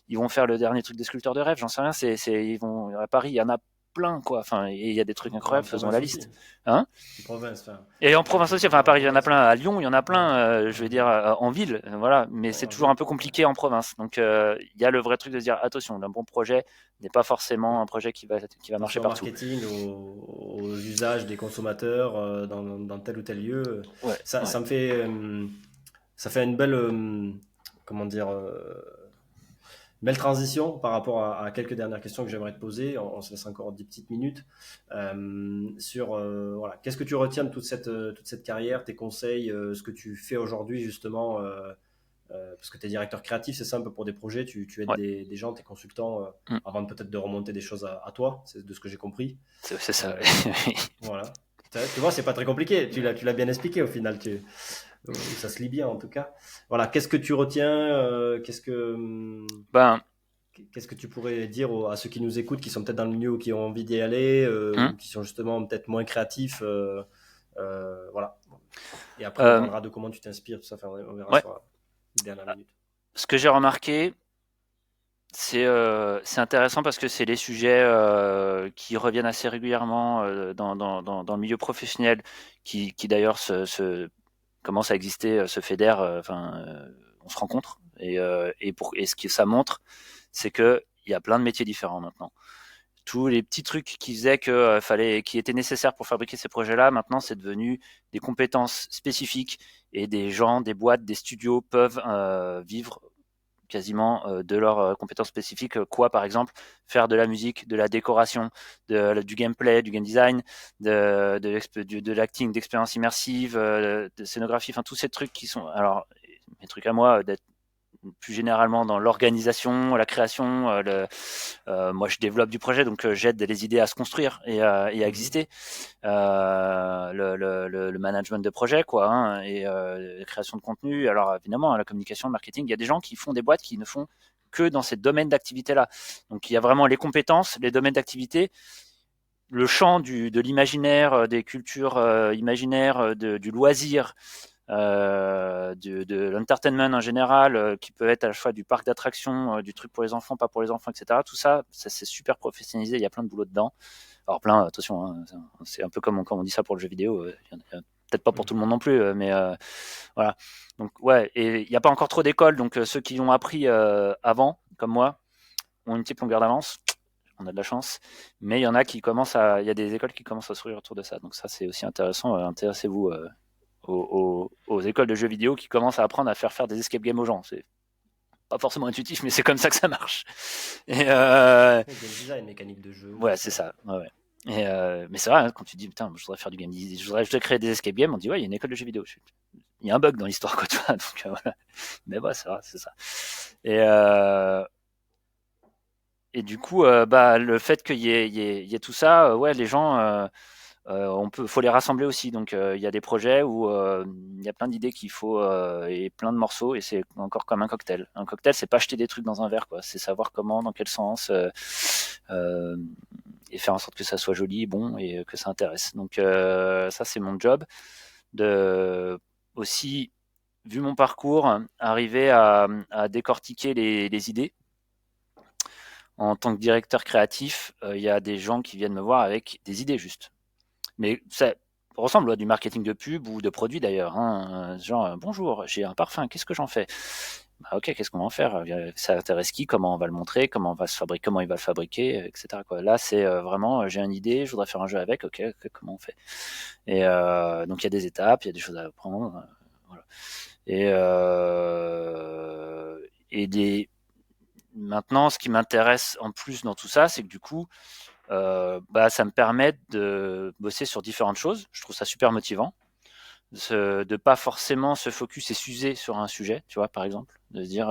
ils vont faire le dernier truc des sculpteurs de rêve, j'en sais rien. Ils vont à Paris, il y en a plein quoi. Enfin, et il y a des trucs incroyables, faisons la liste. Hein? En province, enfin. Et en province aussi, enfin à Paris il y en a plein, à Lyon il y en a plein, je veux dire en ville, voilà, mais c'est toujours un peu compliqué en province. Donc il y a le vrai truc de se dire attention, un bon projet n'est pas forcément un projet qui va marcher Attention au partout. marketing, aux usages des consommateurs dans tel ou tel lieu. Ouais, Ça, ouais. ça fait une belle, comment dire, belle transition par rapport à quelques dernières questions que j'aimerais te poser. On se laisse encore 10 petites minutes sur voilà, qu'est-ce que tu retiens de toute cette carrière, tes conseils, ce que tu fais aujourd'hui justement, parce que tu es directeur créatif, c'est ça un peu pour des projets, tu aides Ouais. des gens, tes consultants, Mm. avant peut-être de remonter des choses à toi, c'est de ce que j'ai compris. C'est ça. Euh, voilà. Tu vois, c'est pas très compliqué. Tu l'as bien expliqué au final. Ça se lit bien en tout cas. Voilà. Qu'est-ce que tu retiens Ben, qu'est-ce que tu pourrais dire à ceux qui nous écoutent, qui sont peut-être dans le milieu ou qui ont envie d'y aller, mm, ou qui sont justement peut-être moins créatifs, voilà. Et après, on euh, parlera de comment tu t'inspires, tout ça. Enfin, on verra ouais. sur les dernières minutes. Ce que j'ai remarqué, c'est intéressant parce que c'est les sujets qui reviennent assez régulièrement dans le milieu professionnel, qui d'ailleurs commence à exister, se fédère, enfin, on se rencontre. Et ce que ça montre, c'est que il y a plein de métiers différents maintenant. Tous les petits trucs qui faisaient qui étaient nécessaires pour fabriquer ces projets-là, maintenant c'est devenu des compétences spécifiques et des gens, des boîtes, des studios peuvent vivre quasiment de leurs compétences spécifiques. Quoi, par exemple, faire de la musique, de la décoration, du gameplay, du game design, de l'acting, d'expérience immersive, de scénographie, enfin tous ces trucs qui sont, alors mes trucs à moi, d'être plus généralement dans l'organisation, la création. Moi, je développe du projet, donc j'aide les idées à se construire et à Mhm. exister. Le management de projet, quoi, hein, et la création de contenu. Alors évidemment, la communication, le marketing, il y a des gens qui font des boîtes qui ne font que dans ces domaines d'activité-là. Donc il y a vraiment les compétences, les domaines d'activité, le champ de l'imaginaire, des cultures imaginaires, du loisir, de l'entertainment en général, qui peut être à la fois du parc d'attractions, du truc pour les enfants, pas pour les enfants, etc. Tout ça, ça c'est super professionnalisé, il y a plein de boulot dedans. Alors plein, attention, hein, c'est un peu comme on dit ça pour le jeu vidéo, il y en a peut-être pas pour tout le monde non plus, mais voilà. Donc ouais, et il n'y a pas encore trop d'écoles, donc ceux qui ont appris avant, comme moi, ont une petite longueur d'avance. On a de la chance, mais il y a des écoles qui commencent à s'ouvrir autour de ça. Donc ça, c'est aussi intéressant. Intéressez-vous aux écoles de jeux vidéo qui commencent à apprendre à faire des escape games aux gens. C'est pas forcément intuitif, mais c'est comme ça que ça marche. Et Ouais, game design, mécanique de jeu, tout ouais, c'est ça. ça. Ouais, ouais. Mais c'est vrai, hein, quand tu dis, putain, je voudrais faire du game design, je voudrais créer des escape games, on dit, ouais, il y a une école de jeux vidéo. Il y a un bug dans l'histoire, quoi, tu vois. Donc, voilà. Mais ouais, c'est vrai, c'est ça. Et, euh, et du coup, bah, le fait qu'il y ait tout ça, ouais, les gens, faut les rassembler aussi. Donc, il y a des projets où il y a plein d'idées qu'il faut et plein de morceaux, et c'est encore comme un cocktail. Un cocktail, c'est pas acheter des trucs dans un verre, quoi. C'est savoir comment, dans quel sens, euh, faire en sorte que ça soit joli, bon et que ça intéresse. Donc ça c'est mon job de aussi, vu mon parcours, arriver à décortiquer les idées. En tant que directeur créatif, il y a des gens qui viennent me voir avec des idées juste. Mais ça ressemble à du marketing de pub ou de produit d'ailleurs. Hein. Genre, bonjour, j'ai un parfum, qu'est-ce que j'en fais? Bah, ok, qu'est-ce qu'on va en faire? Ça intéresse qui? Comment on va le montrer? Comment on va se fabriquer? Comment il va le fabriquer? Etc. Quoi. Là, c'est vraiment, j'ai une idée, je voudrais faire un jeu avec. Ok, comment on fait? Et donc il y a des étapes, il y a des choses à apprendre. Voilà. Et maintenant, ce qui m'intéresse en plus dans tout ça, c'est que du coup, ça me permet de bosser sur différentes choses. Je trouve ça super motivant. De pas forcément se focus et s'user sur un sujet, tu vois, par exemple. De se dire,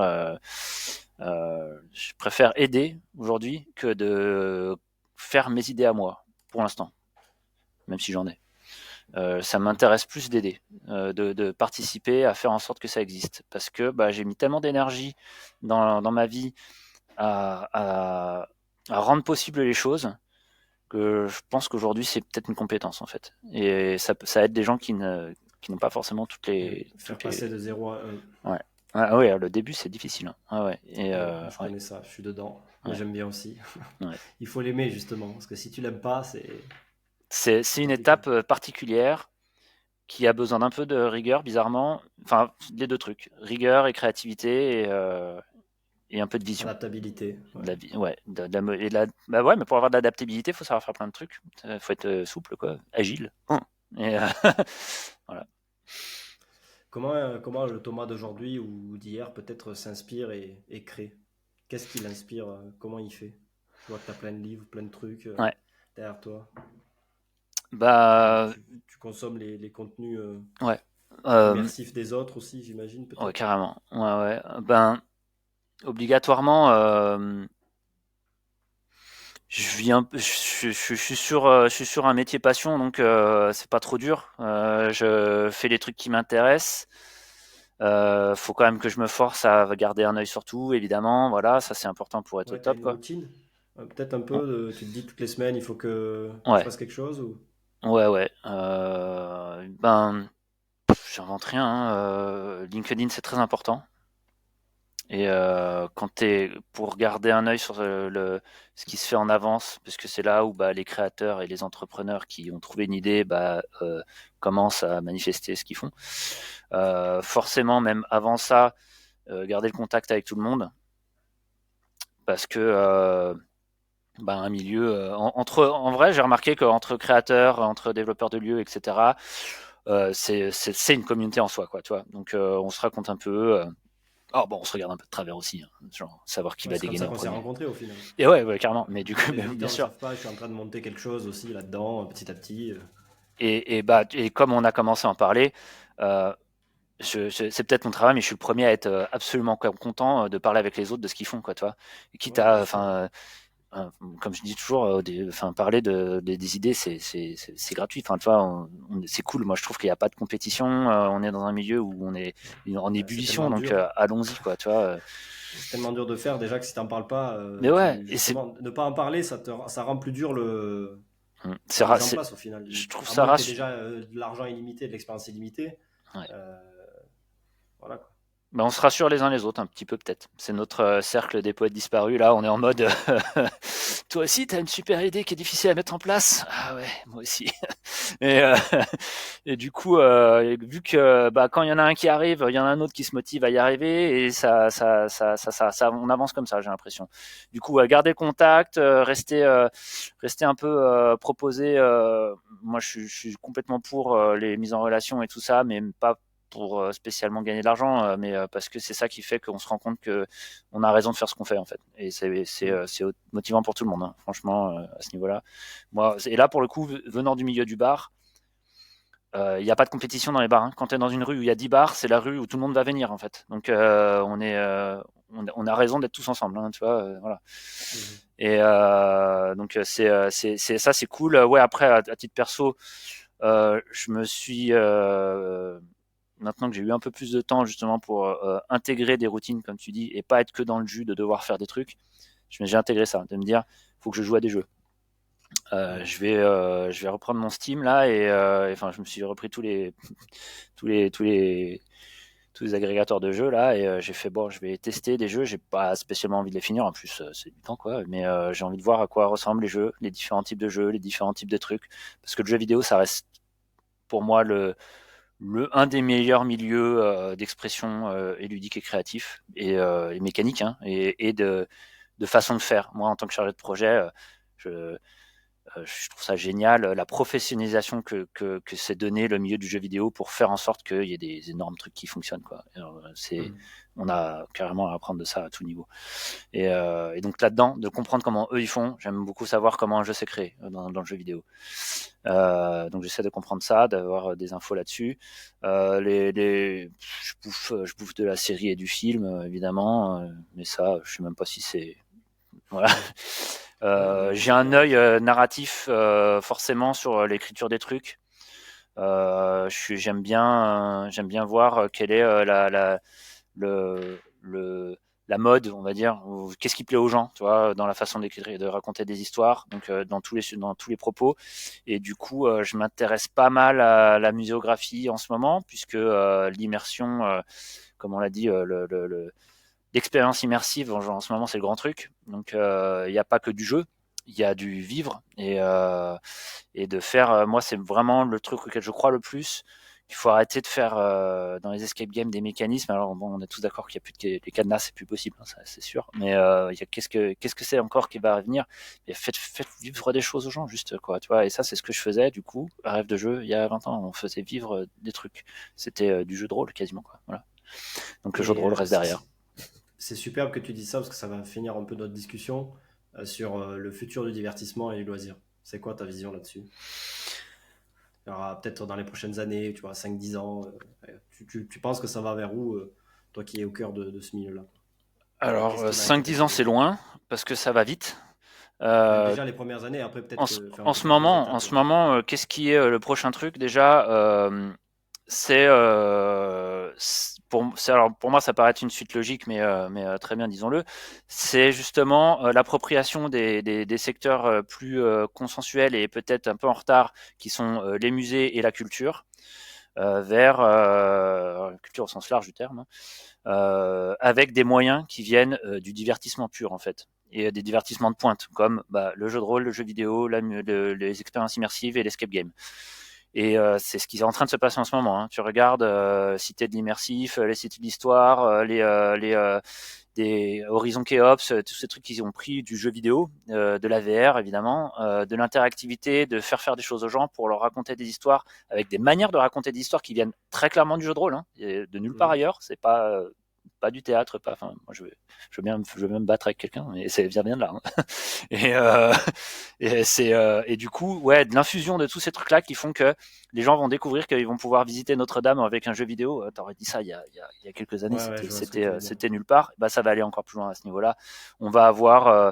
je préfère aider aujourd'hui que de faire mes idées à moi, pour l'instant, même si j'en ai. Ça m'intéresse plus d'aider, de participer à faire en sorte que ça existe. Parce que j'ai mis tellement d'énergie dans ma vie à rendre possible les choses que je pense qu'aujourd'hui c'est peut-être une compétence en fait. Et ça aide des gens qui n'ont pas forcément Faire passer de 0 à 1. Ouais. Ah, ouais, le début c'est difficile. Hein. Ah, ouais. Et, Je connais ça, je suis dedans. Moi ouais. j'aime bien aussi. Ouais. Il faut l'aimer justement, parce que si tu l'aimes pas, c'est une étape particulière qui a besoin d'un peu de rigueur, bizarrement. Enfin, les deux trucs, rigueur et créativité et un peu de vision. Adaptabilité. Ouais. Ouais, bah ouais, mais pour avoir de l'adaptabilité, il faut savoir faire plein de trucs. Il faut être souple, quoi, agile. Et voilà. Comment le Thomas d'aujourd'hui ou d'hier peut-être s'inspire et crée? Qu'est-ce qui l'inspire? Comment il fait? Je vois que tu as plein de livres, plein de trucs Ouais. derrière toi. Bah, Tu consommes les contenus ouais. immersifs des autres aussi, j'imagine, Ouais, peut-être? carrément. Ouais, ouais. Obligatoirement, je suis sur un métier passion, donc c'est pas trop dur. Je fais les trucs qui m'intéressent. Faut quand même que je me force à garder un œil sur tout, évidemment. Voilà, ça c'est important pour être au Ouais, tu as top, une quoi. routine? Peut-être un peu, tu te dis toutes les semaines, il faut que je Ouais, fasse quelque chose ou... ouais, ouais. J'invente rien. Hein. LinkedIn, c'est très important. Et pour garder un œil sur ce qui se fait en avance, parce que c'est là où les créateurs et les entrepreneurs qui ont trouvé une idée commencent à manifester ce qu'ils font. Forcément, même avant ça, garder le contact avec tout le monde, parce que un milieu en vrai, j'ai remarqué qu'entre créateurs, entre développeurs de lieux, etc. C'est une communauté en soi, quoi, tu vois. Donc on se raconte un peu. Oh bon, on se regarde un peu de travers aussi, hein, genre savoir qui Ouais, va c'est comme ça dégainer en qu'on s'est premier. rencontrés au final. Et ouais, carrément. Mais du coup, Les bien auditeurs ne le sûr. savent pas, je suis en train de monter quelque chose aussi là-dedans, petit à petit. Et comme on a commencé à en parler, euh, c'est peut-être mon travail, mais je suis le premier à être absolument content de parler avec les autres de ce qu'ils font, quoi, tu vois. Et quitte Ouais, bien à, sûr. comme je dis toujours, parler des idées, c'est gratuit. Enfin, tu vois, c'est cool. Moi, je trouve qu'il n'y a pas de compétition. On est dans un milieu où on est en Ouais, c'est ébullition, tellement donc dur. allons-y, quoi, tu vois. C'est tellement dur de faire déjà que si t'en parles pas, Mais ouais, justement, ne pas en parler, ça rend plus dur c'est la mise en place au final. je trouve À ça moins que tu aies rassurant. déjà de l'argent illimité, de l'expérience illimitée. Ouais. euh, voilà quoi. On se rassure les uns les autres un petit peu peut-être. C'est notre cercle des poètes disparus. Là, on est en mode toi aussi, t'as une super idée qui est difficile à mettre en place. Ah ouais, moi aussi. et, euh, et du coup, vu que quand il y en a un qui arrive, il y en a un autre qui se motive à y arriver et on avance comme ça, j'ai l'impression. Du coup, garder le contact, rester un peu proposé. Moi, je suis complètement pour les mises en relation et tout ça, mais pas pour spécialement gagner de l'argent, mais parce que c'est ça qui fait qu'on se rend compte que on a raison de faire ce qu'on fait en fait. Et c'est motivant pour tout le monde, hein, franchement, à ce niveau-là. Moi, et là pour le coup, venant du milieu du bar, il n'y a pas de compétition dans les bars. Hein. Quand tu es dans une rue où il y a 10 bars, c'est la rue où tout le monde va venir en fait. Donc on a raison d'être tous ensemble, hein, tu vois, voilà. Mhm. Et donc ça c'est cool. Ouais, après à titre perso, je me suis maintenant que j'ai eu un peu plus de temps justement pour intégrer des routines, comme tu dis, et pas être que dans le jus de devoir faire des trucs, j'ai intégré ça, de me dire, faut que je joue à des jeux. Je vais reprendre mon Steam là enfin, je me suis repris tous les, tous les, tous les agrégateurs de jeux là et j'ai fait bon, je vais tester des jeux. J'ai pas spécialement envie de les finir. En plus, c'est du temps quoi. Mais j'ai envie de voir à quoi ressemblent les jeux, les différents types de jeux, les différents types de trucs. Parce que le jeu vidéo, ça reste pour moi un des meilleurs milieux d'expression et ludique et créatif et mécanique hein, et de façon de faire. Moi, en tant que chargé de projet, je, je trouve ça génial, la professionnalisation que c'est donné le milieu du jeu vidéo pour faire en sorte qu'il y ait des énormes trucs qui fonctionnent. Quoi. Alors, on a carrément à apprendre de ça à tout niveau. Et donc là-dedans, de comprendre comment eux ils font, j'aime beaucoup savoir comment un jeu s'est créé dans le jeu vidéo. Donc j'essaie de comprendre ça, d'avoir des infos là-dessus. Je bouffe de la série et du film, évidemment, mais ça, je sais même pas si c'est voilà. J'ai un œil narratif forcément sur l'écriture des trucs. J'aime bien voir quelle est le, le, la mode, on va dire, ou qu'est-ce qui plaît aux gens, tu vois, dans la façon d'écrire, de raconter des histoires, donc dans tous les propos. Et du coup, je m'intéresse pas mal à la muséographie en ce moment, puisque l'immersion, comme on l'a dit, l'expérience immersive en ce moment c'est le grand truc. Donc il n'y a pas que du jeu, il y a du vivre et de faire. Moi c'est vraiment le truc auquel je crois le plus. Il faut arrêter de faire dans les escape games des mécanismes. Alors bon, on est tous d'accord qu'il n'y a plus les cadenas, c'est plus possible, hein, ça c'est sûr. Mais qu'est-ce que c'est encore qui va revenir? Et faites vivre des choses aux gens, juste quoi, tu vois. Et ça c'est ce que je faisais du coup. Rêve de jeu, il y a 20 ans, on faisait vivre des trucs. C'était du jeu de rôle quasiment quoi. Voilà. Donc le jeu de Et rôle reste derrière. c'est superbe que tu dises ça parce que ça va finir un peu notre discussion sur le futur du divertissement et du loisir. C'est quoi ta vision là-dessus? Il y aura peut-être dans les prochaines années, tu vois, 5 10 ans. Tu penses que ça va vers où, toi qui es au cœur de ce milieu-là? Qu'est-ce Alors, qui va être 5-10 ans, c'est technologique? loin, parce que ça va vite. Euh, Déjà les premières années, après peut-être en, que faire un en peu ce plus les moment, étapes. qu'est-ce qui est le prochain truc déjà c'est alors pour moi ça paraît être une suite logique, mais très bien, disons-le. C'est justement l'appropriation des secteurs plus consensuels et peut-être un peu en retard, qui sont les musées et la culture, vers la culture au sens large du terme, hein, avec des moyens qui viennent du divertissement pur en fait et des divertissements de pointe comme le jeu de rôle, le jeu vidéo, les expériences immersives et l'escape game. Et c'est ce qui est en train de se passer en ce moment. Hein. Tu regardes Cité de l'immersif, les Cités de l'histoire, des Horizon Keops, tous ces trucs qui ont pris du jeu vidéo, de la VR évidemment, de l'interactivité, de faire des choses aux gens pour leur raconter des histoires avec des manières de raconter des histoires qui viennent très clairement du jeu de rôle, hein, et de nulle part Mhm. ailleurs. C'est pas du théâtre, pas. Enfin, moi je veux même me battre avec quelqu'un, mais ça vient bien de là. Hein. Et, et du coup, ouais, de l'infusion de tous ces trucs-là qui font que les gens vont découvrir qu'ils vont pouvoir visiter Notre-Dame avec un jeu vidéo. T'aurais dit ça il y a quelques années, Ouais, ouais, je vois ce que tu veux dire. c'était nulle part. Bah, ça va aller encore plus loin à ce niveau-là. On va avoir, euh,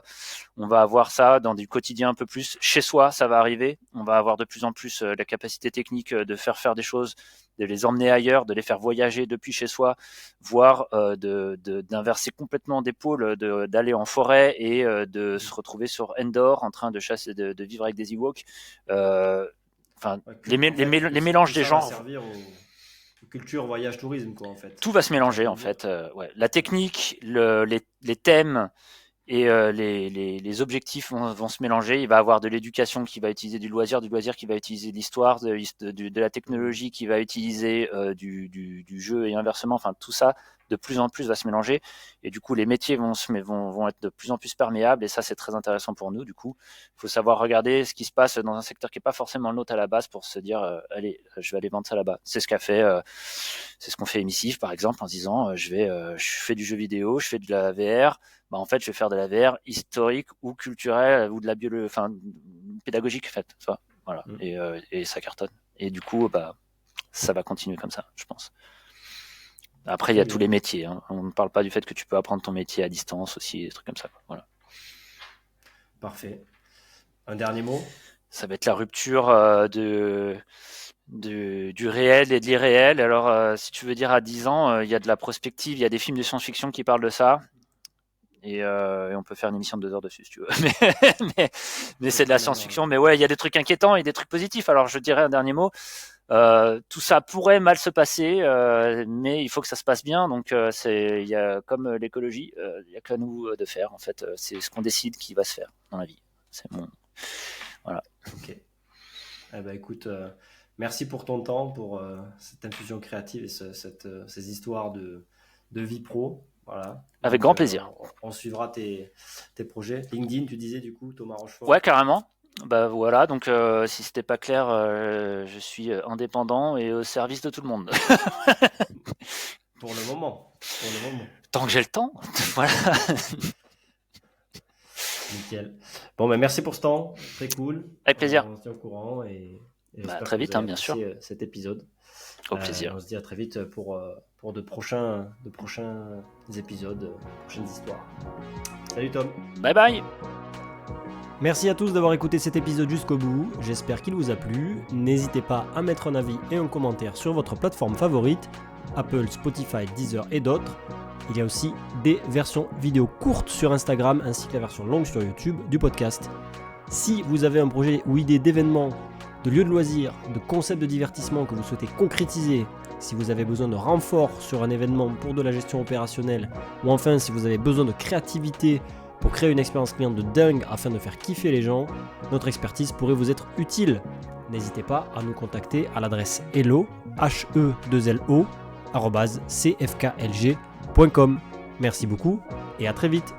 on va avoir ça dans du quotidien un peu plus. Chez soi, ça va arriver. On va avoir de plus en plus la capacité technique de faire des choses, de les emmener ailleurs, de les faire voyager depuis chez soi, voire d'inverser complètement des pôles, d'aller en forêt et de se retrouver sur Endor en train de chasser, de vivre avec des Ewoks. Enfin, Ouais, les, en fait, les tout mélanges des ça va genres, servir au culture, voyage, tourisme, quoi, en fait. tout va se C'est ce que tu es en mélanger train en de dire. fait. Ouais. La technique, les thèmes et les objectifs vont se mélanger. Il va y avoir de l'éducation qui va utiliser du loisir qui va utiliser de l'histoire, de la Mhm. technologie qui va utiliser du jeu et inversement. Enfin, tout ça de plus en plus va se mélanger et du coup les métiers vont être de plus en plus perméables et ça c'est très intéressant pour nous. Du coup, il faut savoir regarder ce qui se passe dans un secteur qui est pas forcément le nôtre à la base pour se dire allez, je vais aller vendre ça là-bas. C'est ce qu'on fait émissif par exemple en se disant je fais du jeu vidéo, je fais de la VR, en fait, je vais faire de la VR historique ou culturelle ou de la biologie, enfin pédagogique en fait. Voilà. Mhm. Et ça cartonne. Et du coup, ça va continuer comme ça, je pense. Après, il y Très a tous bien. les métiers. Hein. On ne parle pas du fait que tu peux apprendre ton métier à distance aussi, des trucs comme ça. Voilà. Parfait. Un dernier mot? Ça va être la rupture du réel et de l'irréel. Alors, si tu veux dire à 10 ans, il y a de la prospective, il y a des films de science-fiction qui parlent de ça. et on peut faire une émission de 2 heures dessus si tu veux. mais c'est de la science-fiction. Mais ouais, il y a des trucs inquiétants et des trucs positifs. Alors je dirais un dernier mot. Tout ça pourrait mal se passer, mais il faut que ça se passe bien. Donc il y a comme l'écologie, il y a qu'à nous de faire. En fait, c'est ce qu'on décide qui va se faire dans la vie. C'est mon voilà. Ok. Eh ben, écoute, merci pour ton temps, pour cette infusion créative et ces histoires de vie pro. Voilà. Avec grand plaisir. On suivra tes projets. LinkedIn, tu disais du coup, Thomas Rochefort. Ouais, carrément. Bah voilà, donc si c'était pas clair, je suis indépendant et au service de tout le monde. Pour le moment. Tant que j'ai le temps, voilà. Nickel. Bon, ben merci pour ce temps, très cool. Avec plaisir. On se tient au courant et très vite, bien sûr. Cet épisode. Au plaisir. On se dit à très vite pour de prochains épisodes, prochaines histoires. Salut Tom. Bye bye. Merci à tous d'avoir écouté cet épisode jusqu'au bout, j'espère qu'il vous a plu. N'hésitez pas à mettre un avis et un commentaire sur votre plateforme favorite, Apple, Spotify, Deezer et d'autres. Il y a aussi des versions vidéo courtes sur Instagram ainsi que la version longue sur YouTube du podcast. Si vous avez un projet ou idée d'événement, de lieu de loisirs, de concept de divertissement que vous souhaitez concrétiser, si vous avez besoin de renfort sur un événement pour de la gestion opérationnelle, ou enfin si vous avez besoin de créativité pour créer une expérience client de dingue afin de faire kiffer les gens, notre expertise pourrait vous être utile. N'hésitez pas à nous contacter à l'adresse hello, HE2LO, @cfklg.com. Merci beaucoup et à très vite.